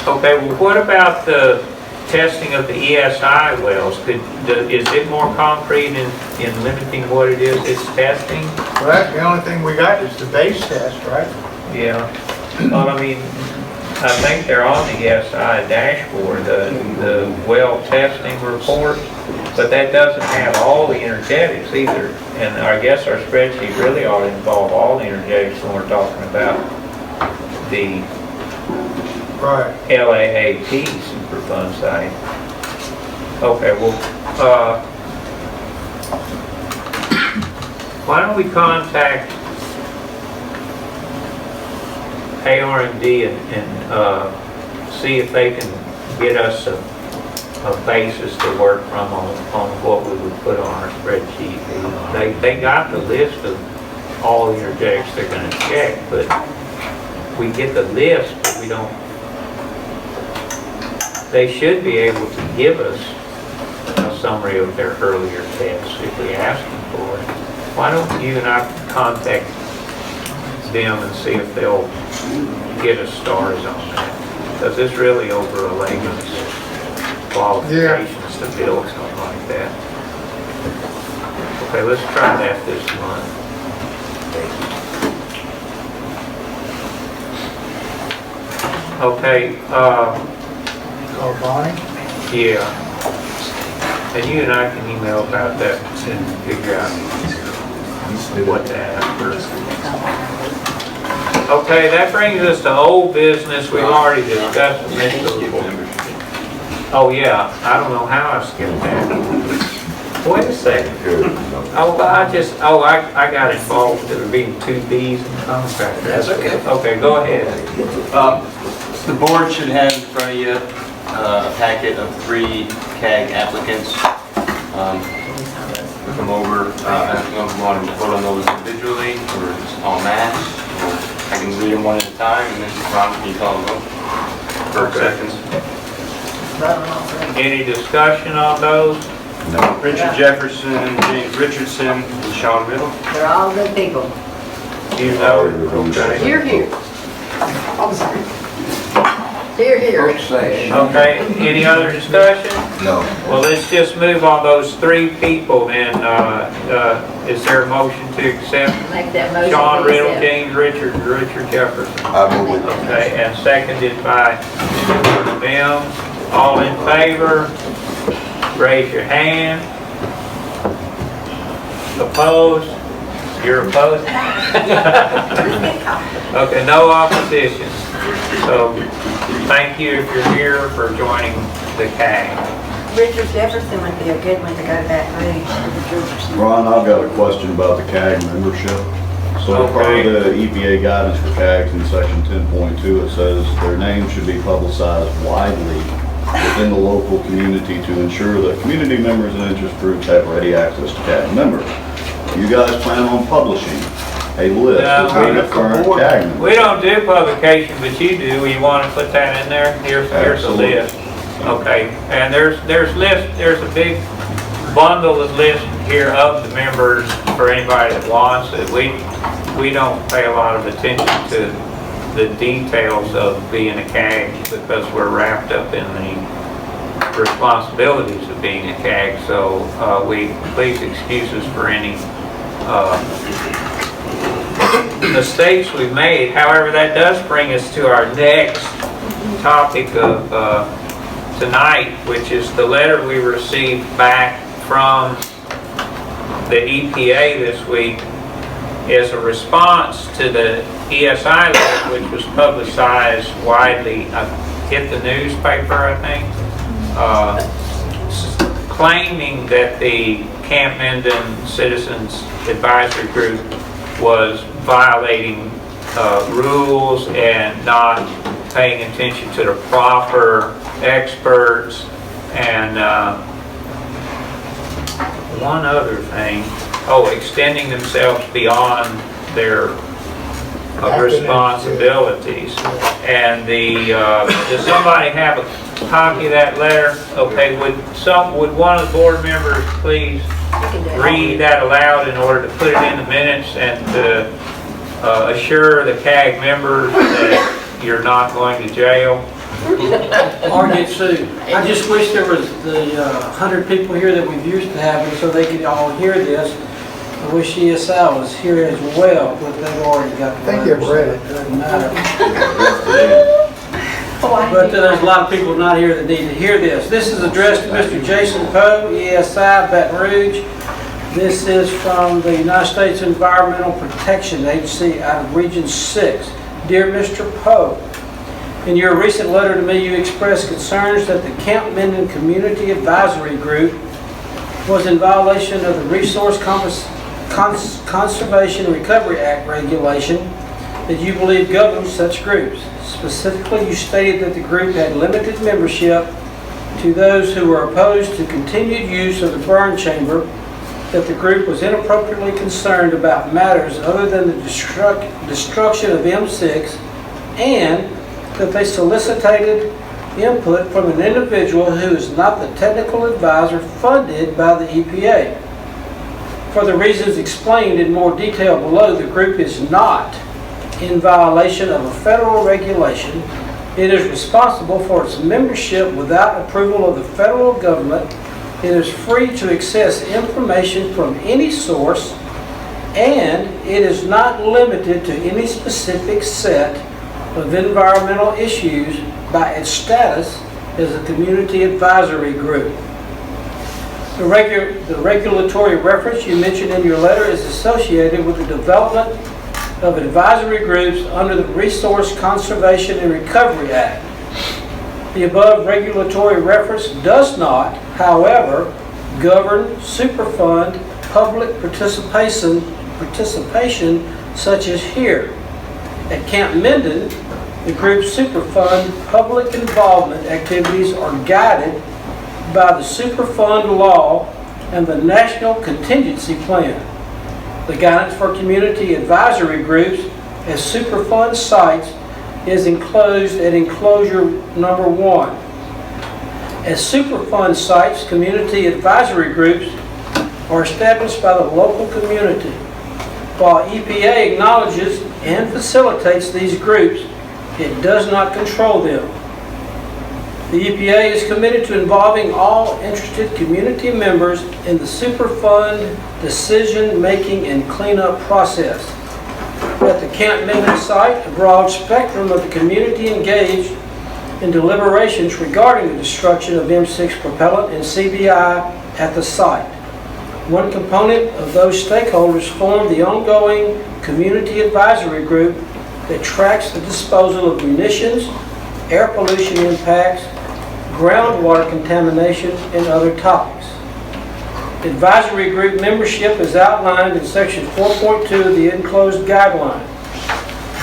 Okay, well, what about the testing of the ESI wells? Is it more concrete in limiting what it is it's testing? Well, that's the only thing we got is the base test, right? Yeah. Well, I mean, I think they're on the ESI dashboard, the well testing report, but that doesn't have all the energetics either. And I guess our spreadsheet really ought to involve all the energetics when we're talking about the LAAP Superfund site. Okay, well, why don't we contact AR&D and see if they can get us a basis to work from on what we would put on our spreadsheet. They got the list of all the energetics they're going to check, but we get the list, but we don't. They should be able to give us a summary of their earlier tests if we ask them for it. Why don't you and I contact them and see if they'll get us stars on that? Because it's really over a layman's qualifications to build something like that. Okay, let's try that this month. Okay, Oh, Bonnie? yeah. And you and I can email about that and figure out what to ask first. Okay, that brings us to old business. We've already discussed the Oh yeah, I don't know how I skipped that. Wait a second. Oh, I got involved with there being 2 Bs in the contract. That's okay. Okay, go ahead. The board should have in front of you a packet of 3 CAG applicants. Look them over. I don't know if you want to vote on those individually or just en masse. I can read them one at a time, and then Ron, can you call them for acceptance? Any discussion on those? No. Richard Jefferson, James Richardson, and Sean Riddle. They're all good people. You know, okay. Here, here. Here, here. Okay, any other discussion? No. Well, let's just move on those 3 people then. Is there a motion to accept? Make that motion. Sean please, Riddle, yeah. James Richard Jefferson. I move it. Okay, and seconded by Mims. All in favor, raise your hand. Opposed? You're opposed? Okay, no opposition. So, thank you if you're here for joining the CAG. Richard Jefferson would be a good one to go to that room. Ron, I've got a question about the CAG membership. So part of the EPA guidance for CAGs in section 10.2, it says their name should be publicized widely within the local community to ensure that community members and interest groups have ready access to CAG members. You guys plan on publishing a list No, of we the current CAG members. We don't do publication, but you do. You want to put that in there? Here's a Absolutely. list. Okay, and there's a big bundle of lists here of the members for anybody that wants it. We don't pay a lot of attention to the details of being a CAG because we're wrapped up in the responsibilities of being a CAG. So please excuse us for any mistakes we've made. However, that does bring us to our next topic of tonight, which is the letter we received back from the EPA this week as a response to the ESI letter, which was publicized widely. Hit the newspaper, I think, claiming that the Camp Minden Citizens Advisory Group was violating rules and not paying attention to the proper experts, and one other thing, extending themselves beyond their responsibilities. And does somebody have a copy of that letter? Okay, would one of the board members please read that aloud in order to put it in the minutes and to assure the CAG members that you're not going to jail? Or get sued. I just wish there was the 100 people here that we've used to having so they could all hear this. I wish ESI was here as well, but they've already got the letter, so it doesn't matter. But there's a lot of people not here that need to hear this. This is addressed to Mr. Jason Poe, ESI, Baton Rouge. This is from the United States Environmental Protection Agency out of Region 6. Dear Mr. Poe, in your recent letter to me, you expressed concerns that the Camp Minden Community Advisory Group was in violation of the Resource Conservation and Recovery Act regulation that you believe governs such groups. Specifically, you stated that the group had limited membership to those who were opposed to continued use of the burn chamber, that the group was inappropriately concerned about matters other than the destruction of M6, and that they solicited input from an individual who is not the technical advisor funded by the EPA. For the reasons explained in more detail below, the group is not in violation of a federal regulation. It is responsible for its membership without approval of the federal government. It is free to access information from any source, and it is not limited to any specific set of environmental issues by its status as a community advisory group. The regulatory reference you mentioned in your letter is associated with the development of advisory groups under the Resource Conservation and Recovery Act. The above regulatory reference does not, however, govern Superfund public participation such as here. At Camp Minden, the group's Superfund public involvement activities are guided by the Superfund law and the National Contingency Plan. The guidance for community advisory groups as Superfund sites is enclosed at enclosure number 1. As Superfund sites, community advisory groups are established by the local community. While EPA acknowledges and facilitates these groups, it does not control them. The EPA is committed to involving all interested community members in the Superfund decision-making and cleanup process. At the Camp Minden site, a broad spectrum of the community engaged in deliberations regarding the destruction of M6 propellant and CBI at the site. One component of those stakeholders formed the ongoing Community Advisory Group that tracks the disposal of munitions, air pollution impacts, groundwater contamination, and other topics. Advisory group membership is outlined in section 4.2 of the enclosed guideline.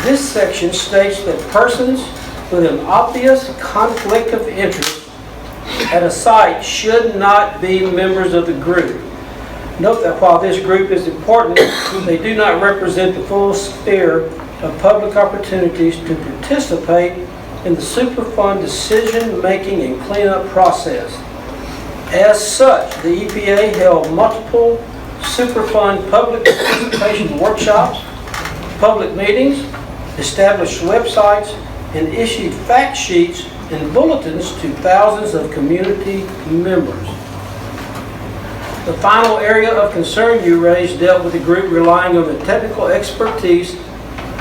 This section states that persons with an obvious conflict of interest at a site should not be members of the group. Note that while this group is important, they do not represent the full sphere of public opportunities to participate in the Superfund decision-making and cleanup process. As such, the EPA held multiple Superfund public participation workshops, public meetings, established websites, and issued fact sheets and bulletins to thousands of community members. The final area of concern you raised dealt with the group relying on the technical expertise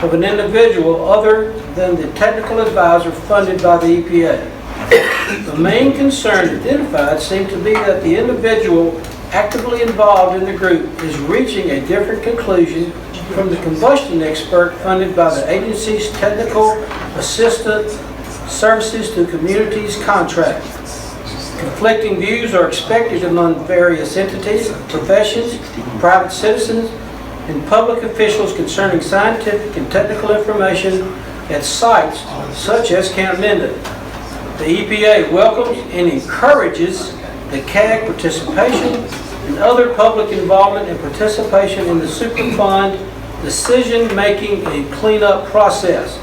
of an individual other than the technical advisor funded by the EPA. The main concern identified seemed to be that the individual actively involved in the group is reaching a different conclusion from the combustion expert funded by the agency's Technical Assistance Services to Communities contract. Conflicting views are expected among various entities, professions, private citizens, and public officials concerning scientific and technical information at sites such as Camp Minden. The EPA welcomes and encourages the CAG participation and other public involvement and participation in the Superfund decision-making and cleanup process.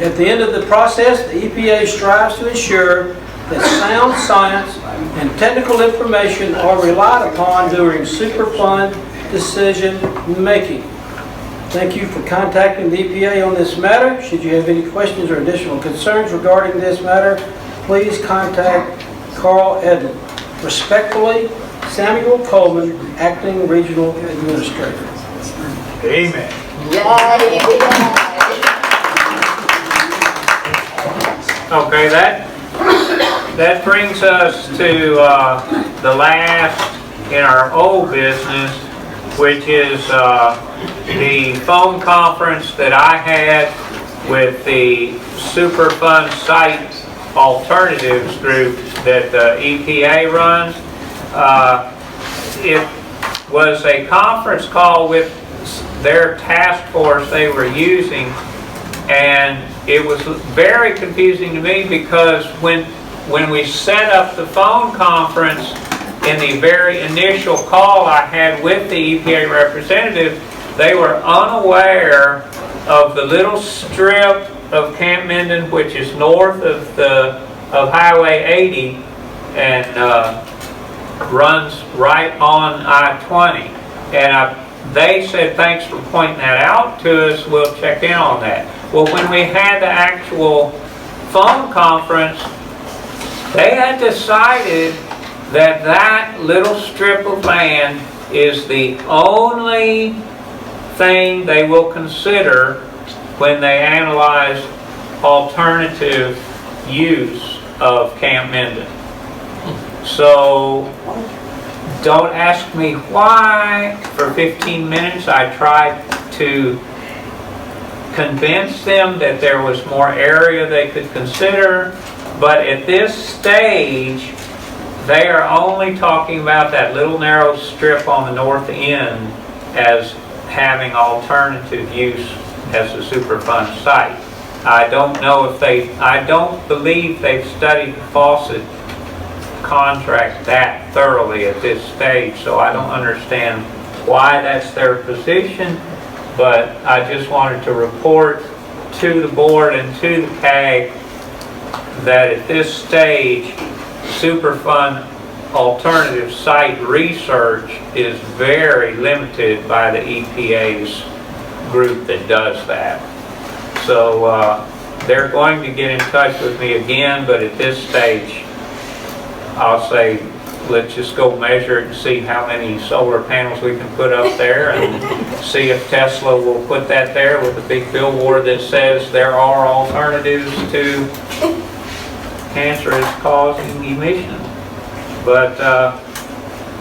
At the end of the process, the EPA strives to ensure that sound science and technical information are relied upon during Superfund decision-making. Thank you for contacting the EPA on this matter. Should you have any questions or additional concerns regarding this matter, please contact Carl Edmond. Respectfully, Samuel Coleman, Acting Regional Administrator. Amen. Okay, that brings us to the last in our old business, which is the phone conference that I had with the Superfund Site Alternatives group that the EPA runs. It was a conference call with their task force they were using, and it was very confusing to me because when we set up the phone conference in the very initial call I had with the EPA representative, they were unaware of the little strip of Camp Minden, which is north of Highway 80 and runs right on I-20. And they said, thanks for pointing that out to us, we'll check in on that. Well, when we had the actual phone conference, they had decided that that little strip of land is the only thing they will consider when they analyze alternative use of Camp Minden. So don't ask me why. For 15 minutes I tried to convince them that there was more area they could consider, but at this stage they are only talking about that little narrow strip on the north end as having alternative use as a Superfund site. I don't know if I don't believe they've studied the Fawcett contract that thoroughly at this stage, so I don't understand why that's their position, but I just wanted to report to the board and to the CAG that at this stage Superfund alternative site research is very limited by the EPA's group that does that. So they're going to get in touch with me again, but at this stage I'll say let's just go measure it and see how many solar panels we can put up there and see if Tesla will put that there with a big billboard that says there are alternatives to cancerous causing emissions. But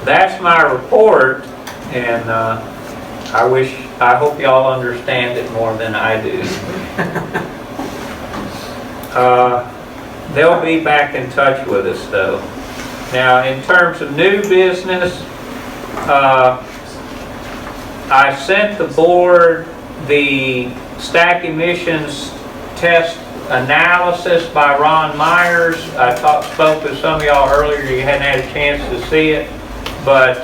that's my report, and I hope y'all understand it more than I do. They'll be back in touch with us though. Now, in terms of new business, I sent the board the stack emissions test analysis by Ron Myers. I spoke with some of y'all earlier. You hadn't had a chance to see it, but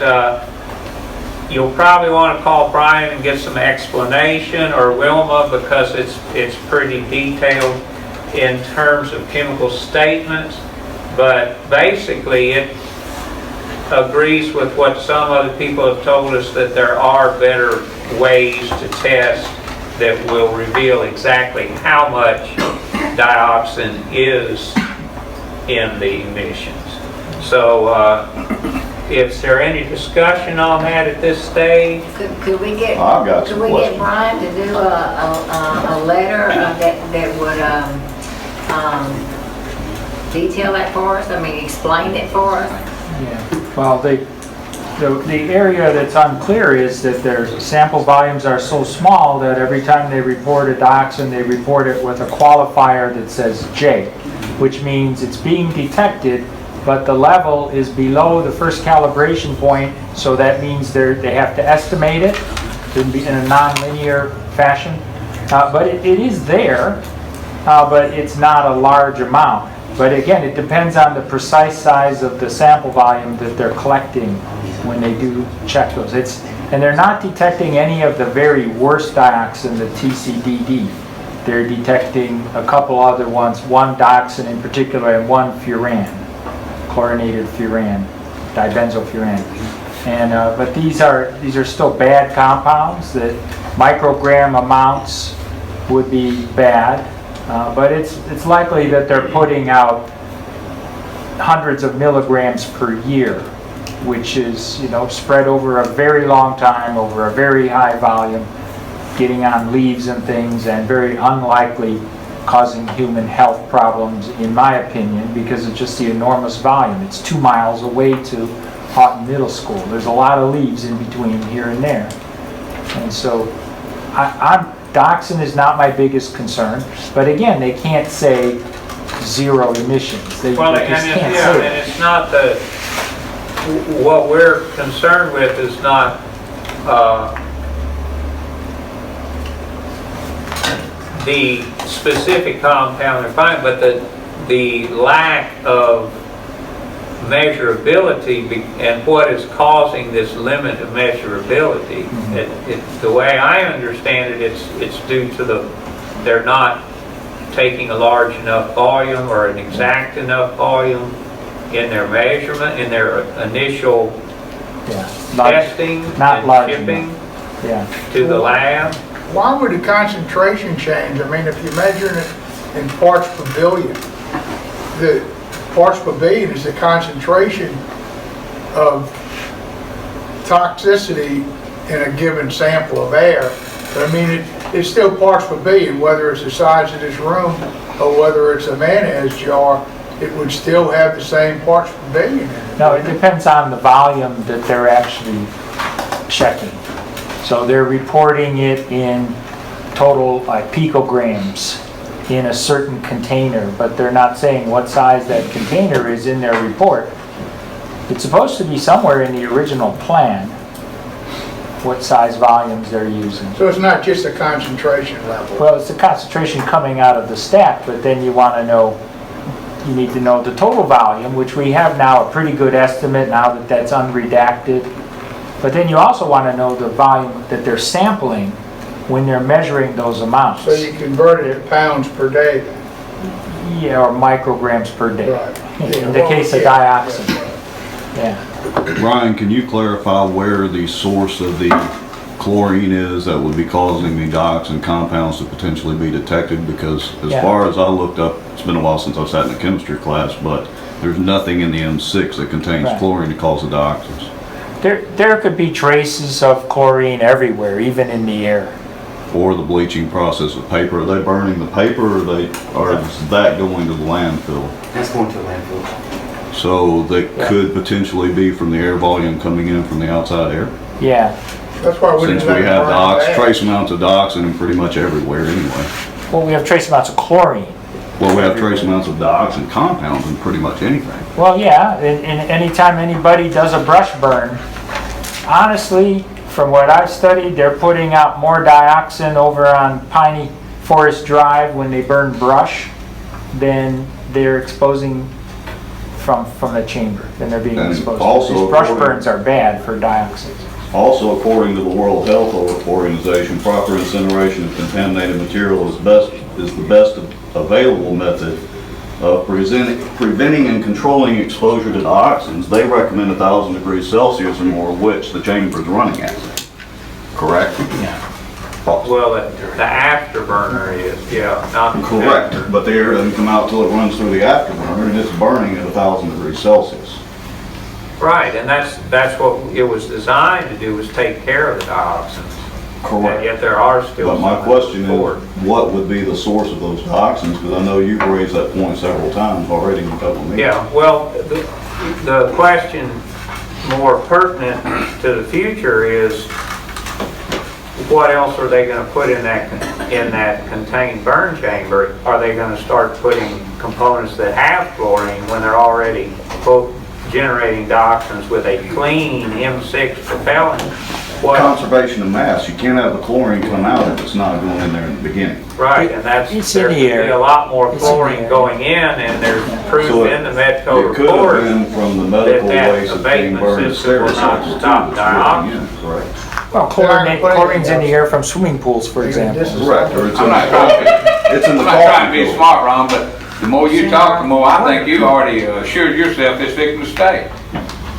you'll probably want to call Brian and get some explanation, or Wilma, because it's pretty detailed in terms of chemical statements. But basically, it agrees with what some other people have told us, that there are better ways to test that will reveal exactly how much dioxin is in the emissions. So, is there any discussion on that at this stage? Could we get, I've got could some we get questions. Brian to do a letter that would detail that for us? I mean, explain it for us? Yeah. Well, the area that's unclear is that their sample volumes are so small that every time they report a dioxin, they report it with a qualifier that says J, which means it's being detected, but the level is below the first calibration point, so that means they have to estimate it in a non-linear fashion. But it is there, but it's not a large amount. But again, it depends on the precise size of the sample volume that they're collecting when they do check those. And they're not detecting any of the very worst dioxin, the TCDD. They're detecting a couple other ones, one dioxin in particular and one furan, chlorinated furan, dibenzylfuran. And but these are still bad compounds. That microgram amounts would be bad. But it's likely that they're putting out hundreds of milligrams per year, which is, spread over a very long time, over a very high volume, getting on leaves and things, and very unlikely causing human health problems, in my opinion, because of just the enormous volume. It's 2 miles away to Houghton Middle School. There's a lot of leaves in between here and there. And so dioxin is not my biggest concern, but again, they can't say zero emissions. They just can't say and it's not what we're concerned with is not the specific compound they're finding, but the lack of measurability and what is causing this limit of measurability. The way I understand it, it's due to they're not taking a large enough volume or an exact enough volume in their measurement, in their initial testing and shipping to the lab. Why would the concentration change? I mean, if you're measuring it in parts per billion, the parts per billion is the concentration of toxicity in a given sample of air. But I mean, it's still parts per billion, whether it's the size of this room or whether it's a mayonnaise jar, it would still have the same parts per billion in it. No, it depends on the volume that they're actually checking. So they're reporting it in total picograms in a certain container, but they're not saying what size that container is in their report. It's supposed to be somewhere in the original plan what size volumes they're using. So it's not just a concentration level. Well, it's the concentration coming out of the stack, but then you need to know the total volume, which we have now a pretty good estimate now that that's unredacted. But then you also want to know the volume that they're sampling when they're measuring those amounts. So you convert it to pounds per day then? Yeah, or micrograms per day. Right. In the case of dioxin. Yeah. Brian, can you clarify where the source of the chlorine is that would be causing the dioxin compounds to potentially be detected? Because as far as I looked up, it's been a while since I've sat in a chemistry class, but there's nothing in the M6 that contains chlorine to cause the dioxins. There could be traces of chlorine everywhere, even in the air. For the bleaching process of paper, are they burning the paper, or is that going to the landfill? That's going to the landfill. So they could potentially be from the air volume coming in from the outside air? Yeah. That's why we Since we have trace amounts of dioxin pretty much everywhere anyway. Well, we have trace amounts of chlorine. Well, we have trace amounts of dioxin compounds in pretty much anything. Well, yeah, and anytime anybody does a brush burn, honestly, from what I've studied, they're putting out more dioxin over on Piney Forest Drive when they burn brush than they're exposing from the chamber, than they're being exposed. Also, These brush burns are bad for dioxins. Also, according to the World Health Organization, proper incineration of contaminated material is the best available method of preventing and controlling exposure to dioxins. They recommend 1,000 degrees Celsius or more, which the chamber is running at. Correct? Yeah. False. Well, the afterburner is, yeah, not the Correct, chamber. but the air doesn't come out till it runs through the afterburner, and it's burning at 1,000 degrees Celsius. Right, and that's what it was designed to do, was take care of the dioxins. Correct. And yet there are still. But my some question forward. is, what would be the source of those dioxins? Because I know you've raised that point several times already in a couple of meetings. Yeah, well, the question more pertinent to the future is, what else are they going to put in that contained burn chamber? Are they going to start putting components that have chlorine when they're already both generating dioxins with a clean M6 propellant? Conservation of mass, you can't have the chlorine come out if it's not going in there in the beginning. Right, and that's, It's there in could here. be a lot more It's in chlorine here. going in, and there's proof So in the Medco It could have report been from the medical that waste that's being abatement burned at system will not Stericycle stop too, that's dioxin. working in, correct? Well, chlorine's in the air from swimming pools, for example. Correct, or it's in I'm not trying to, it's in the I'm not trying to be coffee smart, Ron, but the more you talk, the more I think you've already assured yourself it's fixing to stay.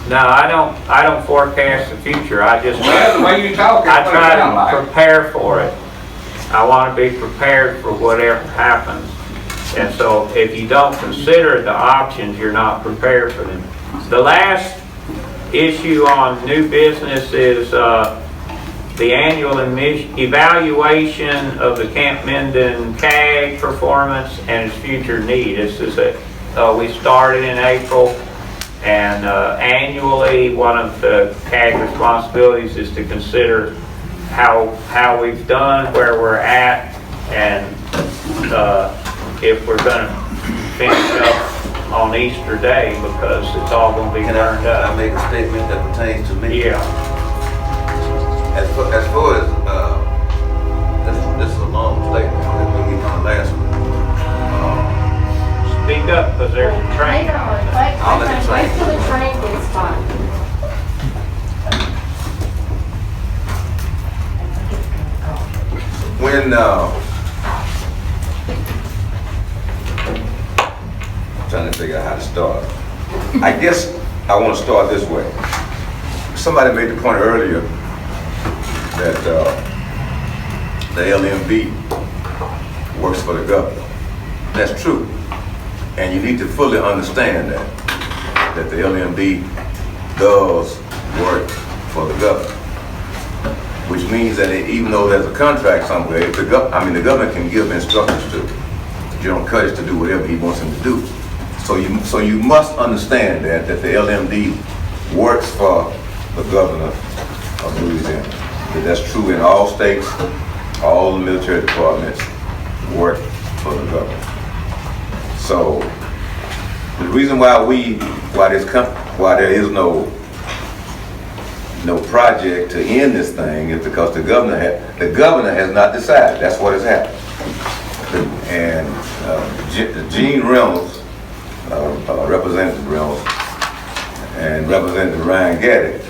No, I don't forecast the future, I just, Well, the way you talk, I that's what it try sounds to like. prepare for it. I want to be prepared for whatever happens. And so if you don't consider the options, you're not prepared for them. The last issue on new business is the annual evaluation of the Camp Minden CAG performance and its future need. This is we started in April, and annually one of the CAG responsibilities is to consider how we've done, where we're at, and if we're going to finish up on Easter Day, because it's all going to be burned Can I up. make a statement that pertains to me? Yeah. As far as, this is a long statement, it'll be my last one. Speak up, because there's a train. I'll let the train. Wait till the train gets by. When, I'm trying to figure out how to start. I guess I want to start this way. Somebody made the point earlier that the LMB works for the government. That's true. And you need to fully understand that the LMB does work for the government. Which means that even though there's a contract somewhere, the government can give instructions to General Curtis to do whatever he wants him to do. So you must understand that the LMD works for the governor of Louisiana. That's true in all states. All the military departments work for the government. So the reason why there is no project to end this thing is because the governor has not decided. That's what has happened. And Gene Reynolds, Representative Reynolds, and Representative Ryan Gaddy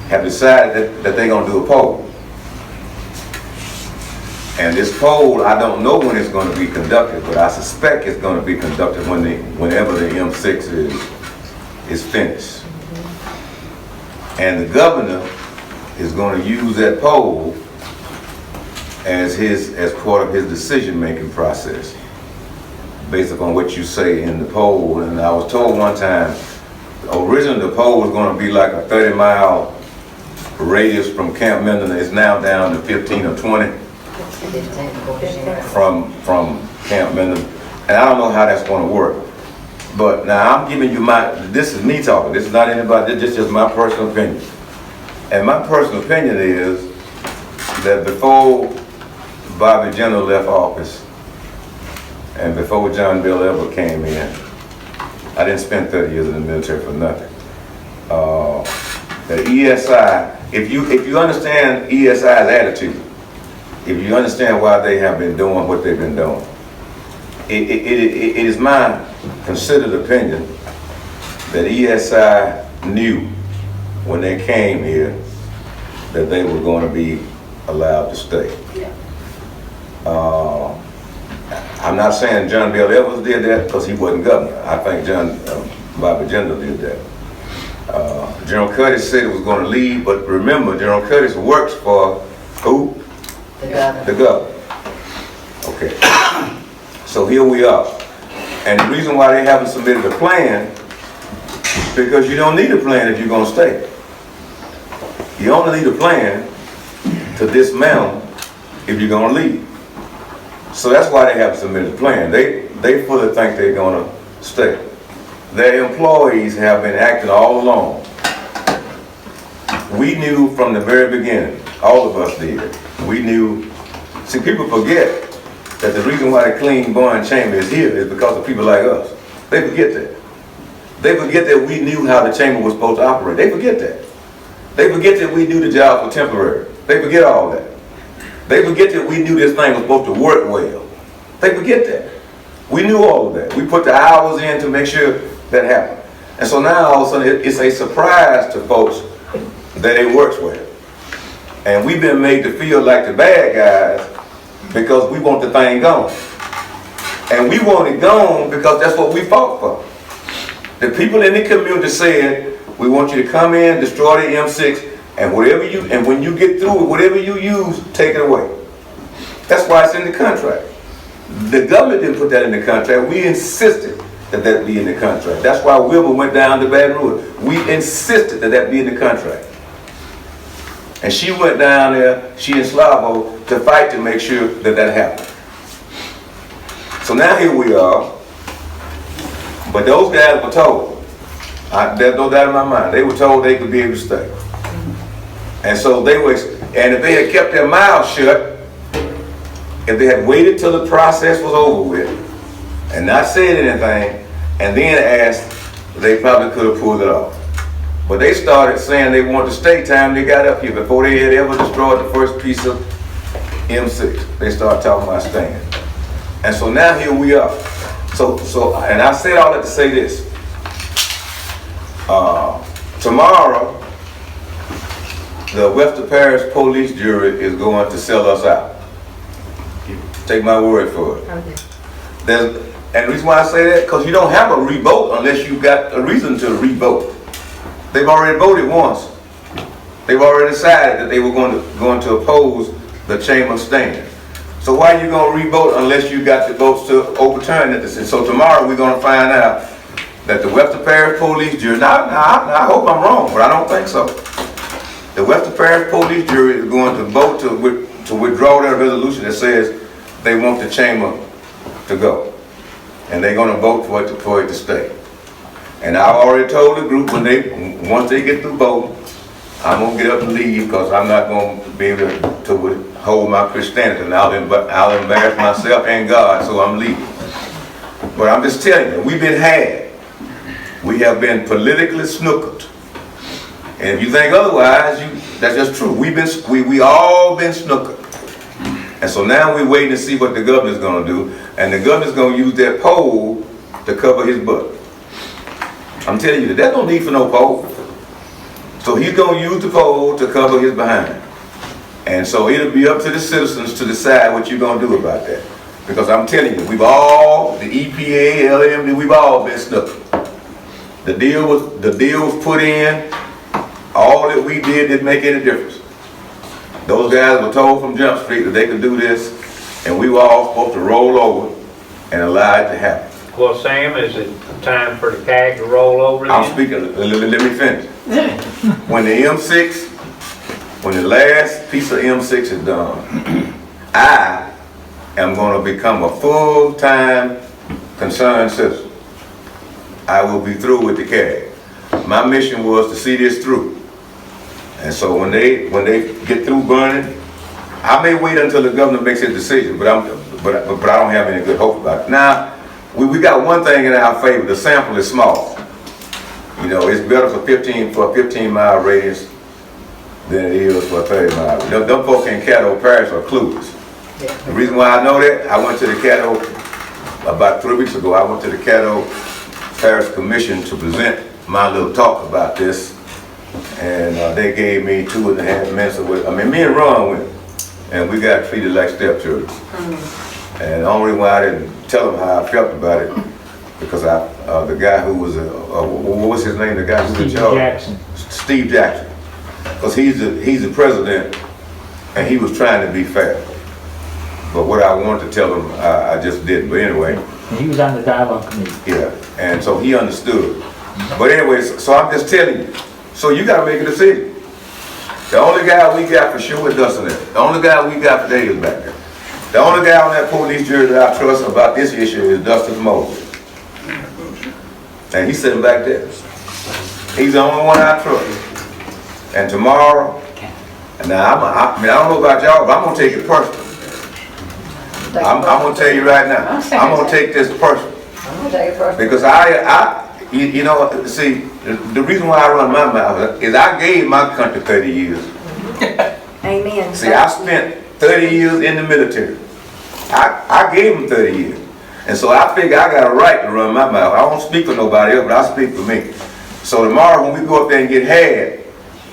have decided that they're going to do a poll. And this poll, I don't know when it's going to be conducted, but I suspect it's going to be conducted whenever the M6 is finished. And the governor is going to use that poll as part of his decision-making process, based upon what you say in the poll. And I was told one time, originally the poll was going to be like a 30-mile radius from Camp Minden. It's now down to 15 or 20 from Camp Minden. And I don't know how that's going to work. But now I'm giving you this is me talking. This is not anybody, this is just my personal opinion. And my personal opinion is that before Bobby Jindal left office and before John Bill ever came in, I didn't spend 30 years in the military for nothing. The ESI, if you understand ESI's attitude, if you understand why they have been doing what they've been doing, it is my considered opinion that ESI knew when they came here, that they were going to be allowed to stay. I'm not saying John Bell Evans did that because he wasn't governor. I think Bobby Jindal did that. General Curtis said it was going to leave, but remember, General Curtis works for who? The governor. The governor. Okay. So here we are. And the reason why they haven't submitted a plan, because you don't need a plan if you're going to stay. You only need a plan to dismantle if you're going to leave. So that's why they haven't submitted a plan. They fully think they're going to stay. Their employees have been acting all along. We knew from the very beginning, all of us did. We knew, see, people forget that the reason why the clean Boyne chamber is here is because of people like us. They forget that. They forget that we knew how the chamber was supposed to operate. They forget that. They forget that we knew the job was temporary. They forget all that. They forget that we knew this thing was supposed to work well. They forget that. We knew all of that. We put the hours in to make sure that happened. And so now all of a sudden it's a surprise to folks that it works well. And we've been made to feel like the bad guys because we want the thing gone. And we want it gone because that's what we fought for. The people in the community said, we want you to come in, destroy the M6, and when you get through with whatever you use, take it away. That's why it's in the contract. The government didn't put that in the contract. We insisted that that be in the contract. That's why Wilbur went down to Baton Rouge. We insisted that that be in the contract. And she went down there, she and Slavo, to fight to make sure that that happened. So now here we are. But those guys were told, there's no doubt in my mind, they were told they could be able to stay. And so they were, and if they had kept their mouths shut, if they had waited till the process was over with and not said anything and then asked, they probably could have pulled it off. But they started saying they wanted to stay time they got up here before they had ever destroyed the first piece of M6. They started talking about staying. And so now here we are. So and I said all that to say this. Tomorrow, the Western Parish Police Jury is going to sell us out. Take my word for it. And the reason why I say that, because you don't have a revote unless you've got a reason to revote. They've already voted once. They've already decided that they were going to oppose the chamber stand. So why are you going to revote unless you got the votes to overturn the decision? So tomorrow we're going to find out that the Western Parish Police Jury, now I hope I'm wrong, but I don't think so. The Western Parish Police Jury is going to vote to withdraw their resolution that says they want the chamber to go. And they're going to vote for it to stay. And I've already told the group once they get the vote, I'm going to get up and leave because I'm not going to be able to hold my Christianity, and I'll embarrass myself and God, so I'm leaving. But I'm just telling you, we've been had. We have been politically snookered. And if you think otherwise, that's just true. We all been snookered. And so now we're waiting to see what the governor's going to do, and the governor's going to use that poll to cover his butt. I'm telling you, there's no need for no poll. So he's going to use the poll to cover his behind. And so it'll be up to the citizens to decide what you're going to do about that. Because I'm telling you, the EPA, LMD, we've all been snookered. The deal was put in. All that we didn't make any difference. Those guys were told from Jump Street that they could do this, and we were all supposed to roll over and allow it to happen. Well, Sam, is it time for the CAG to roll over? I'm speaking, let me finish. When the last piece of M6 is done, I am going to become a full-time concerned citizen. I will be through with the CAG. My mission was to see this through. And so when they get through burning, I may wait until the governor makes his decision, but I don't have any good hope about it. Now, we got one thing in our favor. The sample is small. You know, it's better for a 15-mile radius than it is for a 30-mile. Them folk in Caddo Parish are clueless. The reason why I know that, I went to the Caddo about 3 weeks ago. I went to the Caddo Parish Commission to present my little talk about this And they gave me 2.5 minutes of it. I mean, me and Ron went, and we got treated like stepchildren. And the only reason why I didn't tell them how I felt about it, because the guy who was, what was his name? The guy who was in charge? Jackson. Steve Jackson. Because he's the president, and he was trying to be fair. But what I wanted to tell him, I just didn't. But anyway. And he was on the dialogue committee. Yeah, and so he understood. But anyway, so I'm just telling you. So you got to make a decision. The only guy we got for sure is Dustin. The only guy we got today is back there. The only guy on that police jury that I trust about this issue is Dustin Moses. And he's sitting back there. He's the only one I trust. And tomorrow, and now I mean, I don't know about y'all, but I'm going to take it personal. I'm going to tell you right now, I'm going to take this personal. I'm gonna take it first. Because you know, see, the reason why I run my mouth is I gave my country 30 years. Amen. See, I spent 30 years in the military. I gave them 30 years. And so I figure I got a right to run my mouth. I don't speak for nobody else, but I speak for me. So tomorrow when we go up there and get had,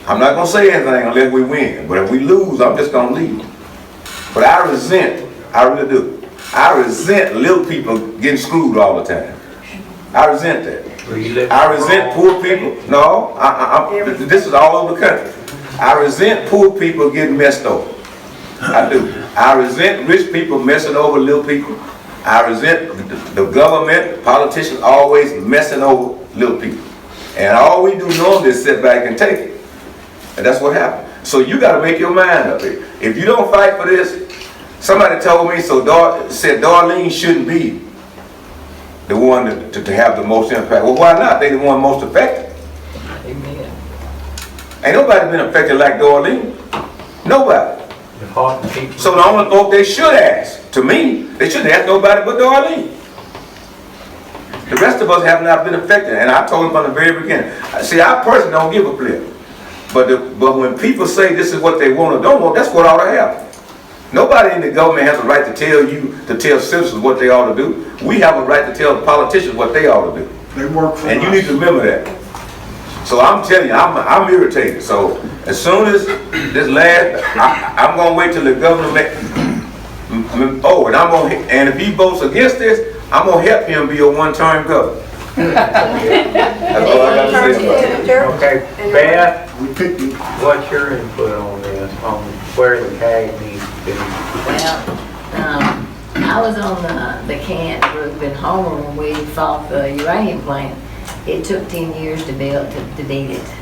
I'm not going to say anything unless we win. But if we lose, I'm just going to leave. But I really do. I resent little people getting screwed all the time. I resent that. I resent poor people. No, this is all over the country. I resent poor people getting messed over. I do. I resent rich people messing over little people. I resent the government, politicians always messing over little people. And all we do normally is sit back and take it. And that's what happened. So you got to make your mind up. If you don't fight for this, somebody told me, said Doyline shouldn't be the one to have the most impact. Well, why not? They the one most affected. Amen. Ain't nobody been affected like Doyline. Nobody. So the only folk they should ask, to me, they shouldn't ask nobody but Doyline. The rest of us have not been affected, and I told them from the very beginning. See, I personally don't give a flip. But when people say this is what they want or don't want, that's what ought to happen. Nobody in the government has a right to tell citizens what they ought to do. We have a right to tell politicians what they ought to do. They work for us. And you need to remember that. So I'm telling you, I'm irritated. So as soon as this I'm going to wait till the governor and if he votes against this, I'm going to help him be a one-term governor. That's all I got to say about it. Okay, Beth, what's your input on this, on where the CAG needs to be? Well, I was on the CAG group in Homer when we fought the uranium plant. It took 10 years to build to beat it.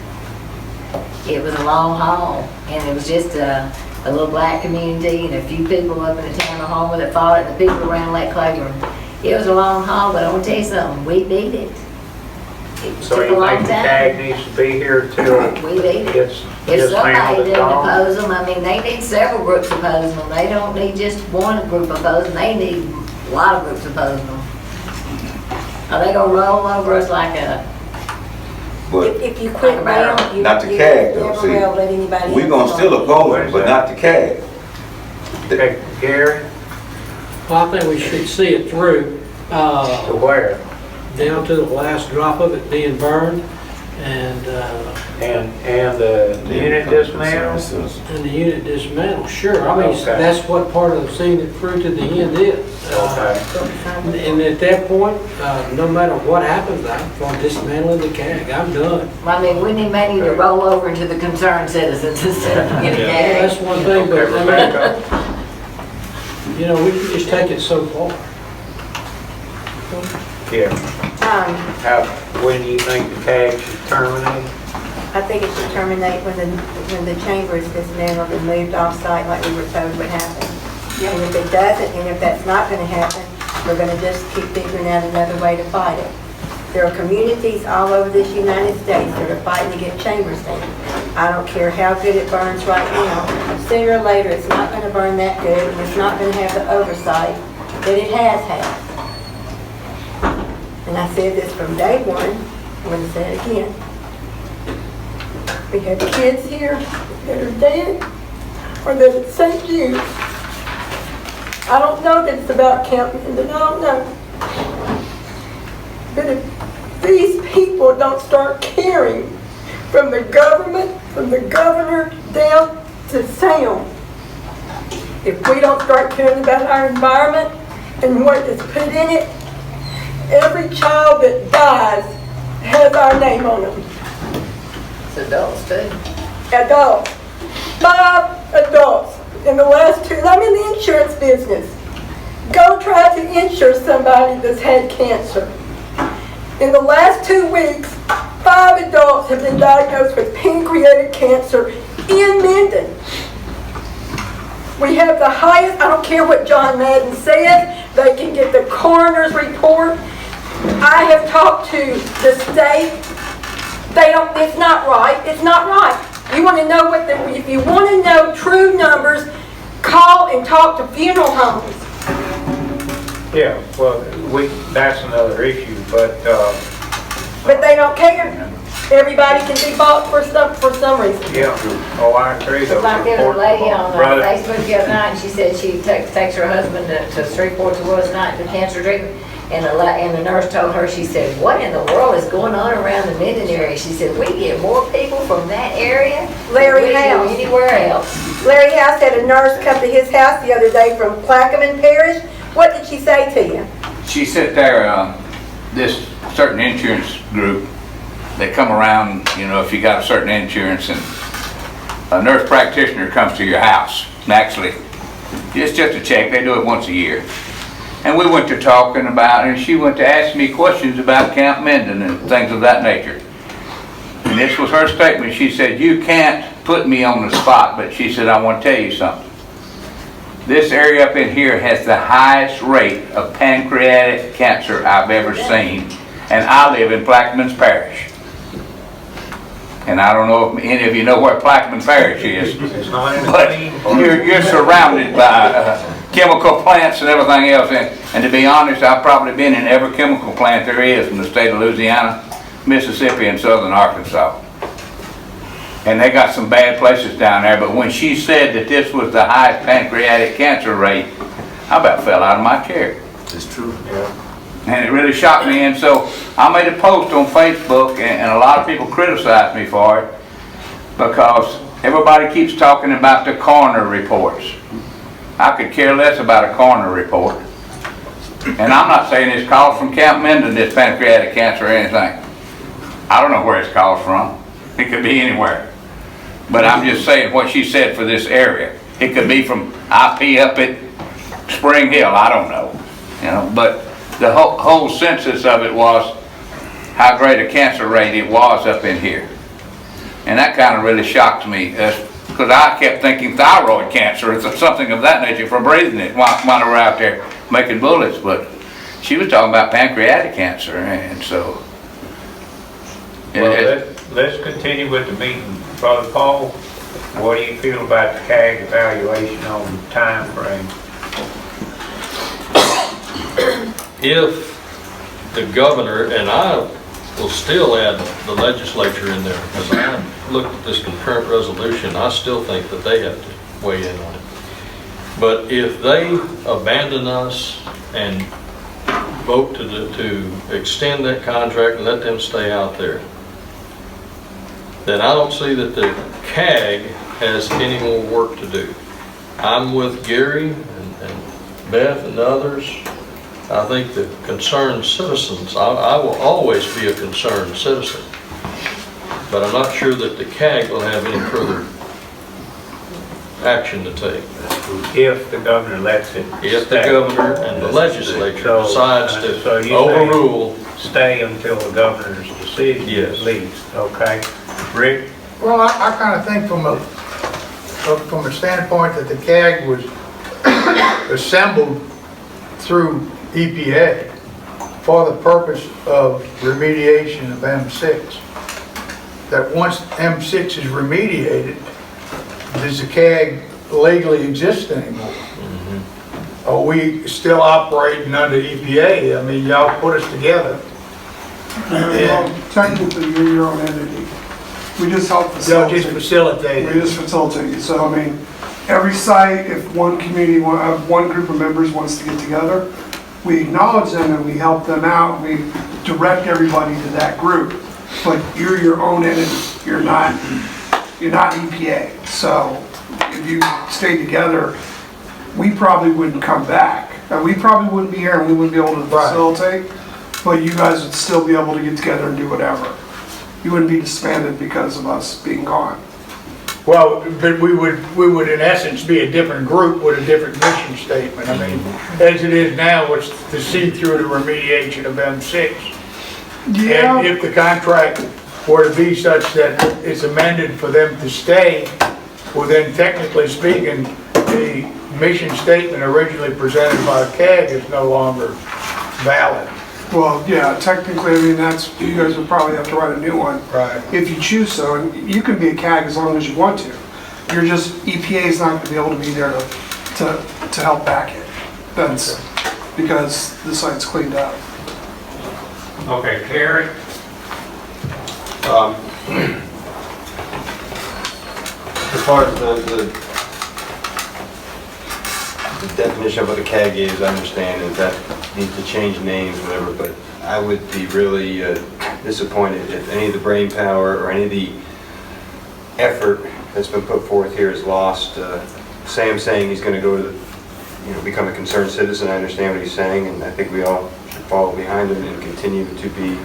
It was a long haul, and it was just a little black community and a few people up in the town of Homer that fought it, and the people around Lake Claiborne. It was a long haul, but I'm gonna tell you something, we beat it. It So took a you long think the time. CAG needs to be here till We beat it. it's If somebody dismantled and doesn't gone? oppose them, I mean, they need several groups opposing them. They don't need just one group opposing, they need a lot of groups opposing them. Are they gonna roll over us like a, But If you quit now, you not the you CAG though, never see. will let anybody We're going to else still on. oppose it, but not the CAG. Okay, Gary, Well, I think we should see it through, to where? down to the last drop of it being burned, and The unit dismantled? the unit dismantled, sure. I mean, Okay. that's what part of seeing it through to the end is. Okay. And at that point, no matter what happens, I'm for dismantling the CAG. I'm done. I mean, we may need to roll over into the concerned citizens instead of getting Yeah, CAG. that's one thing, but, Okay, Rebecca? you know, we can just take it so far. Yeah. When do you think the CAG should terminate? I think it should terminate when the chamber is dismantled and moved off-site like we were told would happen. And if it doesn't, and if that's not gonna happen, we're gonna just keep figuring out another way to fight it. There are communities all over this United States that are fighting to get chambers down. I don't care how good it burns right now. Sooner or later, it's not gonna burn that good, and it's not gonna have the oversight that it has had. And I said this from day one, I'm gonna say it again. We have kids here that are dead or that at St. Jude's. I don't know that it's about counting, and I don't know. But if these people don't start caring from the government, from the governor down to town. If we don't start caring about our environment and what is put in it, every child that dies has our name on them. It's adults too. Adults. 5 adults in the last 2, and I'm in the insurance business. Go try to insure somebody that's had cancer. In the last 2 weeks, 5 adults have been diagnosed with pancreatic cancer in Minden. We have the highest, I don't care what John Madden says, they can get the coroner's report. I have talked to the state. They don't, it's not right, it's not right. You want to know what if you want to know true numbers, call and talk to funeral homes. Yeah, well, that's another issue, but they don't care. Everybody can be bought for some reason. yeah, oh, I agree. It's like there was a lady on Facebook the other night, and she said she takes her husband to Shreveport to Willis Night for cancer treatment. And the nurse told her, she said, what in the world is going on around the Minden area? She said, we get more people from that area Larry than House. we do anywhere else. Larry House had a nurse come to his house the other day from Plaquemine Parish. What did she say to you? She said there, this certain insurance group, they come around, you know, if you got a certain insurance, and a nurse practitioner comes to your house. And actually, it's just a check. They do it once a year. And we went to talking about it, and she went to ask me questions about Camp Minden and things of that nature. And this was her statement. She said, you can't put me on the spot, but she said, I want to tell you something. This area up in here has the highest rate of pancreatic cancer I've ever seen, and I live in Plaquemines Parish. And I don't know if any of you know where Plaquemines Parish is, but you're surrounded by chemical plants and everything else. And to be honest, I've probably been in every chemical plant there is in the state of Louisiana, Mississippi, and southern Arkansas. And they got some bad places down there, but when she said that this was the highest pancreatic cancer rate, I about fell out of my chair. It's true. Yeah. And it really shocked me, and so I made a post on Facebook, and a lot of people criticized me for it because everybody keeps talking about the coroner reports. I could care less about a coroner report. And I'm not saying it's caused from Camp Minden, this pancreatic cancer or anything. I don't know where it's caused from. It could be anywhere. But I'm just saying what she said for this area. It could be from IP up at Spring Hill, I don't know. You know, but the whole census of it was how great a cancer rate it was up in here. And that kind of really shocked me, because I kept thinking thyroid cancer or something of that nature for breathing it while we were out there making bullets. But she was talking about pancreatic cancer, and so. Well, let's continue with the meeting. Brother Paul, what do you feel about the CAG evaluation on the time frame? If the governor, and I will still add the legislature in there, because I looked at this concurrent resolution, I still think that they have to weigh in on it. But if they abandon us and vote to extend that contract and let them stay out there, then I don't see that the CAG has any more work to do. I'm with Gary and Beth and others. I think the concerned citizens, I will always be a concerned citizen, but I'm not sure that the CAG will have any further action to take. If the governor lets it If stay. the governor and the legislature So- decides so to you overrule. Stay until the governor's decision Yes. at least, okay? Rick? Well, I kind of think from a standpoint that the CAG was assembled through EPA for the purpose of remediation of M6. That once M6 is remediated, does the CAG legally exist anymore? Are we still operating under EPA? I mean, y'all put us together. Well, technically, you're your own entity. We just help facilitate. Y'all just facilitate. We just facilitate. So, I mean, every site, if one community, one group of members wants to get together, we acknowledge them and we help them out. We direct everybody to that group. But you're your own entity. You're not EPA. So if you stayed together, we probably wouldn't come back. We probably wouldn't be here and we wouldn't be able to facilitate, but you guys would still be able to get together and do whatever. You wouldn't be disbanded because of us being gone. Well, but we would in essence be a different group with a different mission statement. I mean, as it is now, it's to see through the remediation of M6. Yeah. And if the contract were to be such that it's amended for them to stay, well then technically speaking, the mission statement originally presented by CAG is no longer valid. Well, yeah, technically, I mean, you guys would probably have to write a new one. Right. If you choose so, and you can be a CAG as long as you want to. You're just, EPA is not going to be able to be there to help back it. That's because the site's cleaned up. Okay, Karen? As far as the definition of what a CAG is, I understand is that needs to change names, whatever, but I would be really disappointed if any of the brain power or any of the effort that's been put forth here is lost. Sam's saying he's going to go to become a concerned citizen. I understand what he's saying, and I think we all should follow behind him and continue to be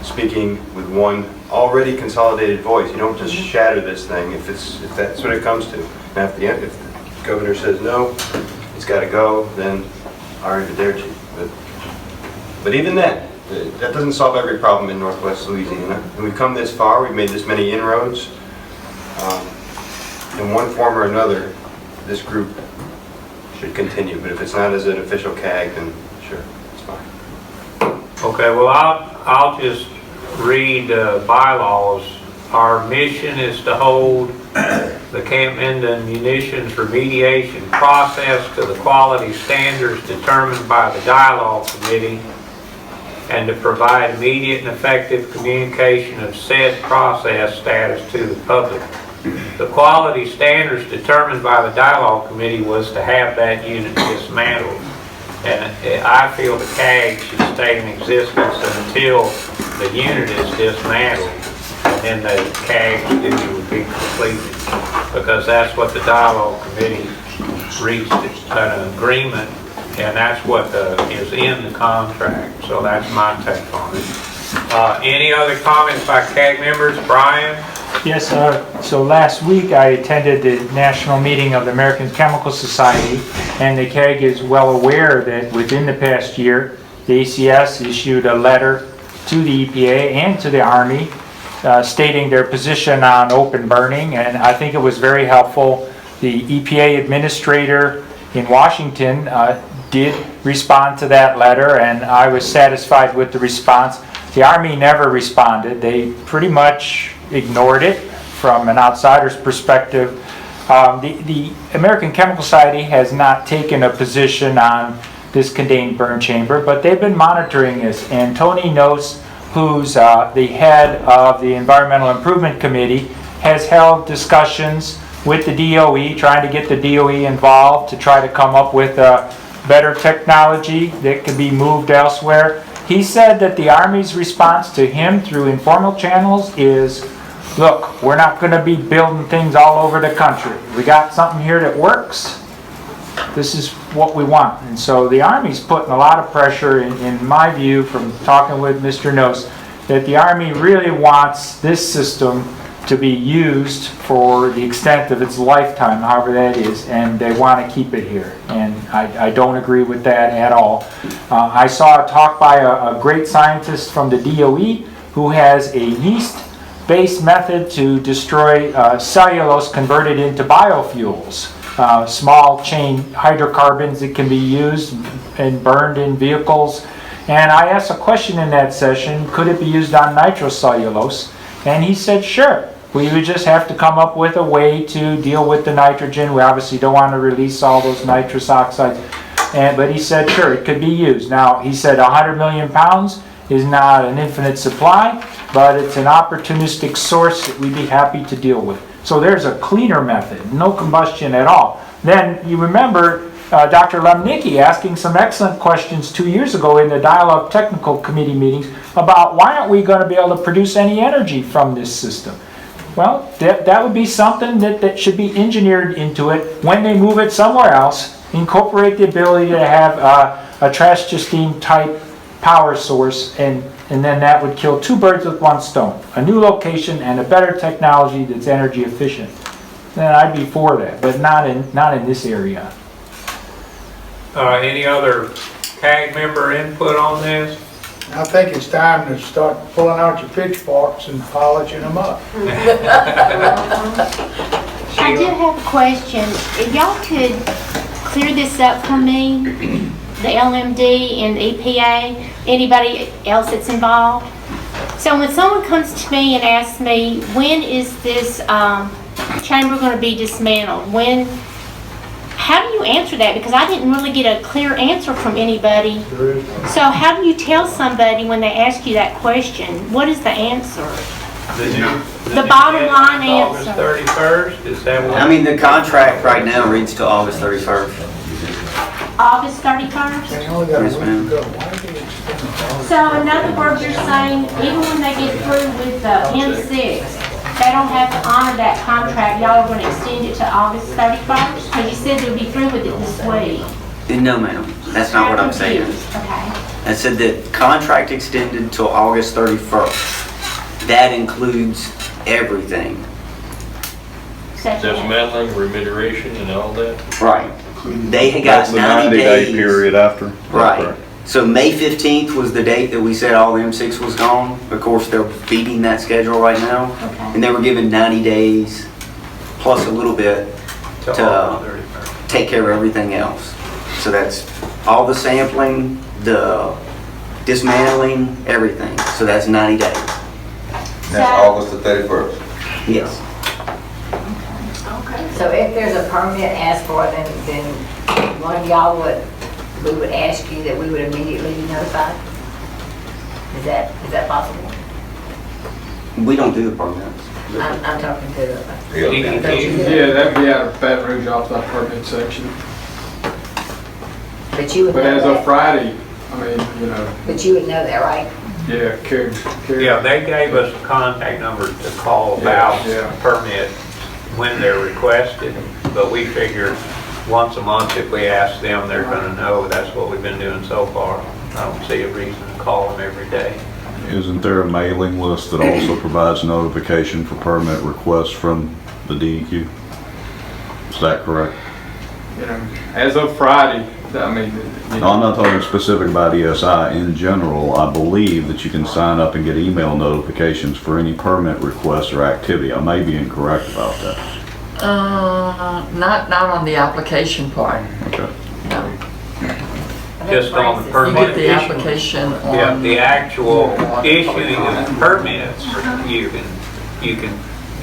speaking with one already consolidated voice. You don't just shatter this thing if that's what it comes to. Now, if the governor says no, it's got to go, then arrivederci. But even then, that doesn't solve every problem in Northwest Louisiana. And we've come this far, we've made this many inroads. In one form or another, this group should continue. But if it's not as an official CAG, then sure, it's fine. Okay, well, I'll just read bylaws. Our mission is to hold the Camp Minden munitions remediation process to the quality standards determined by the Dialogue Committee and to provide immediate and effective communication of said process status to the public. The quality standards determined by the Dialogue Committee was to have that unit dismantled. And I feel the CAG should stay in existence until the unit is dismantled, and then the CAG's duty would be completed, because that's what the Dialogue Committee reached an agreement, and that's what is in the contract. So that's my take on it. Any other comments by CAG members? Brian? Yes, so last week I attended the national meeting of the American Chemical Society, and the CAG is well aware that within the past year, the ACS issued a letter to the EPA and to the Army stating their position on open burning, and I think it was very helpful. The EPA administrator in Washington did respond to that letter, and I was satisfied with the response. The Army never responded. They pretty much ignored it from an outsider's perspective. The American Chemical Society has not taken a position on this contained burn chamber, but they've been monitoring this. And Tony Nose, who's the head of the Environmental Improvement Committee, has held discussions with the DOE, trying to get the DOE involved to try to come up with a better technology that can be moved elsewhere. He said that the Army's response to him through informal channels is, look, we're not going to be building things all over the country. We got something here that works. This is what we want. And so the Army's putting a lot of pressure, in my view, from talking with Mr. Nose, that the Army really wants this system to be used for the extent of its lifetime, however that is, and they want to keep it here. And I don't agree with that at all. I saw a talk by a great scientist from the DOE who has a yeast-based method to destroy cellulose converted into biofuels. Small chain hydrocarbons that can be used and burned in vehicles. And I asked a question in that session, could it be used on nitrocellulose? And he said, sure. We would just have to come up with a way to deal with the nitrogen. We obviously don't want to release all those nitrous oxides. But he said, sure, it could be used. Now, he said 100 million pounds is not an infinite supply, but it's an opportunistic source that we'd be happy to deal with. So there's a cleaner method, no combustion at all. Then you remember Dr. Lemnicki asking some excellent questions 2 years ago in the Dialogue Technical Committee meetings about why aren't we going to be able to produce any energy from this system? Well, that would be something that should be engineered into it. When they move it somewhere else, incorporate the ability to have a trash steam type power source, and then that would kill two birds with one stone. A new location and a better technology that's energy efficient. Then I'd be for that, but not in this area. Any other CAG member input on this? I think it's time to start pulling out your pitchforks and polishing them up. I do have a question. If y'all could clear this up for me, the LMD and the EPA, anybody else that's involved. So when someone comes to me and asks me, when is this chamber going to be dismantled? How do you answer that? Because I didn't really get a clear answer from anybody. So how do you tell somebody when they ask you that question? What is the answer? The bottom line August answer. 31st, is that what? I mean, the contract right now reads till August 31st. August 31st? They only got a Yes, week ma'am. to go. Why do they extend it? So in other words, you're saying even when they get through with the M6, they don't have to honor that contract, y'all are going to extend it to August 31st? Because you said they'll be through with it this week. No, ma'am, that's not what I'm saying. Okay. I said that contract extended till August 31st. That includes everything. Dismantling, remediation, and all that. Right. They had That's got the 90 90-day days. period after. Right. So May 15th was the date that we said all the M6 was gone. Of course, they're beating that schedule right now. Okay. And they were given 90 days plus a little bit Till to August 31st. take care of everything else. So that's all the sampling, the dismantling, everything. So that's 90 days. That's August the 31st. Yes. So if there's a permit asked for, then one of y'all we would ask you that we would immediately be notified? Is that possible? We don't do the permits. I'm talking to, Yeah, that'd be out of Baton Rouge off that permit section. but you would But know as of that, Friday, I mean, you know, but you would know that, right? yeah, Carrie. Yeah, they gave us a contact number to call about Yeah. permit when they're requested, but we figured once a month if we ask them, they're gonna know. That's what we've been doing so far. I don't see a reason to call them every day. Isn't there a mailing list that also provides notification for permit requests from the DEQ? Is that correct? You know, as of Friday, I mean, you No, I'm know, not talking specific about ESI. In general, I believe that you can sign up and get email notifications for any permit requests or activity. I may be incorrect about that. Not on the application part. Okay. No. Just on the You permit get the issue. application Yeah, on. the actual issuing of permits, you can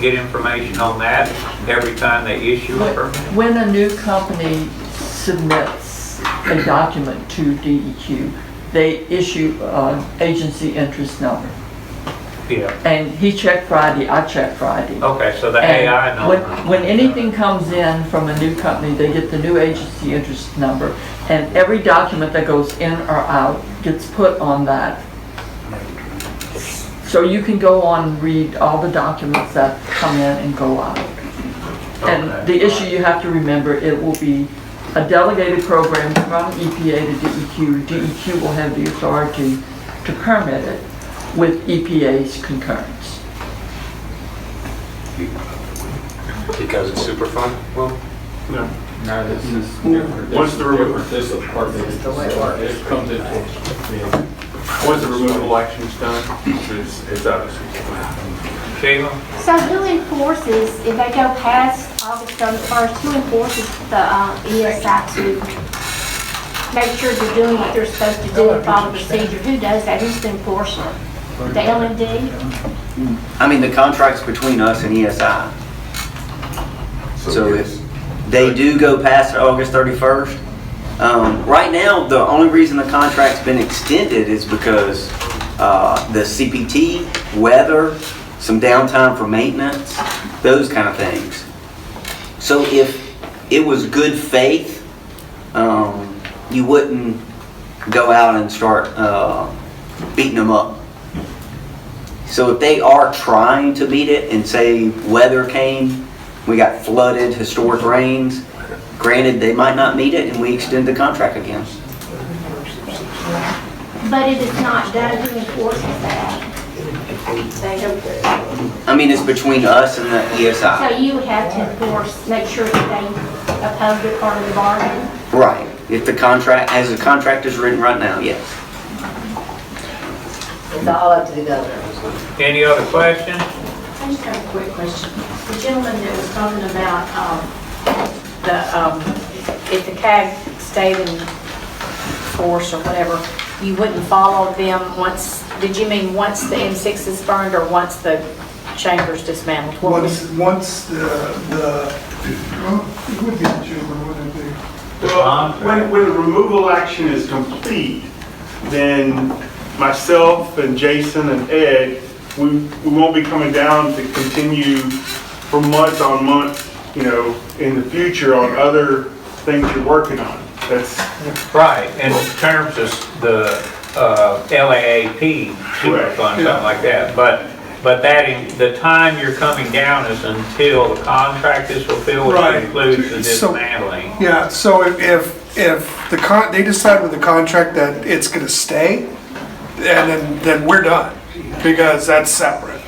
get information on that every time they issue a permit. When a new company submits a document to DEQ, they issue an agency interest number. Yeah, And he checked Friday, I checked Friday. okay, so the And AI number. when anything comes in from a new company, they get the new agency interest number, and every document that goes in or out gets put on that. So you can go on and read all the documents that come in and go out. And the issue you have to remember, it will be a delegated program from EPA to DEQ. DEQ will have the authority to permit it with EPA's concurrence. Because it's Superfund? Well, no, this is different. What's the removal? This is part of it. It comes into it. Once the removal action's done, it's out. Sheila? So who enforces, if they go past August 31st, who enforces the ESI to make sure they're doing what they're supposed to do and follow procedure? Who does that? Who's the enforcer? The LMD? I mean, the contract's between us and ESI. So if they do go past August 31st, right now, the only reason the contract's been extended is because the CPT, weather, some downtime for maintenance, those kind of things. So if it was good faith, you wouldn't go out and start beating them up. So if they are trying to meet it and say weather came, we got flooded, historic rains, granted, they might not meet it and we extend the contract again. But if it's not done, who enforces that? I mean, it's between us and the So ESI. you would have to enforce, make sure that they oppose it part of the bargain? Right. If the contract, as the contract is written right now, yes. It's all up to the governor. Any other questions? I just have a quick question. The gentleman that was talking about, if the CAG stayed in force or whatever, you wouldn't follow them once, did you mean once the M6 is burned or once the chamber's dismantled? What was- Once it would be the chamber, wouldn't it be? Well, when the removal action is complete, then myself and Jason and Ed, we won't be coming down to continue for months on months, you know, in the future on other things you're working on. That's Right, in terms of the LAAP super fund, something like that. But the time you're coming down is until the contract is fulfilled, which Right. includes the So- dismantling. Yeah, so if they decide with the contract that it's gonna stay, and then we're done, because that's separate.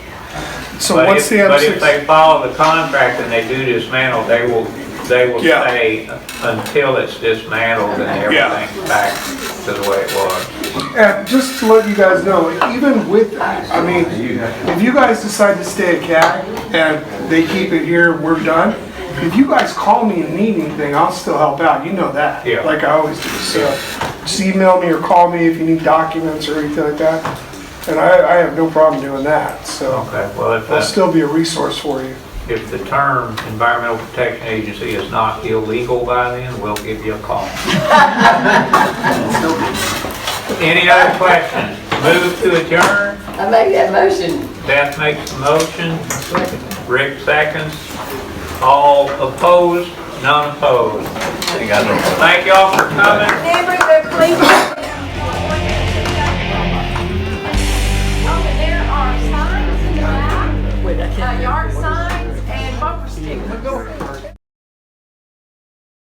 So But once if, the but if M6, they follow the contract and they do dismantle, they will Yeah. stay until it's dismantled and Yeah. everything's back to the way it was. and just to let you guys know, even with that, I mean, if you guys decide to stay at CAG and they keep it here, we're done. If you guys call me and need anything, I'll still help out, you know that, Yeah. like I always do. So just email me or call me if you need documents or anything like that. And I have no problem doing that, so Okay, well, I'll still be a resource for you. if the term Environmental Protection Agency is not illegal by then, we'll give you a call. Any other questions? Move to adjourn. I make that motion. Beth makes the motion. Rick seconds. All opposed? None opposed. Thank y'all for coming. Neighbors, please. There are signs in the back, yard signs and bumper stickers.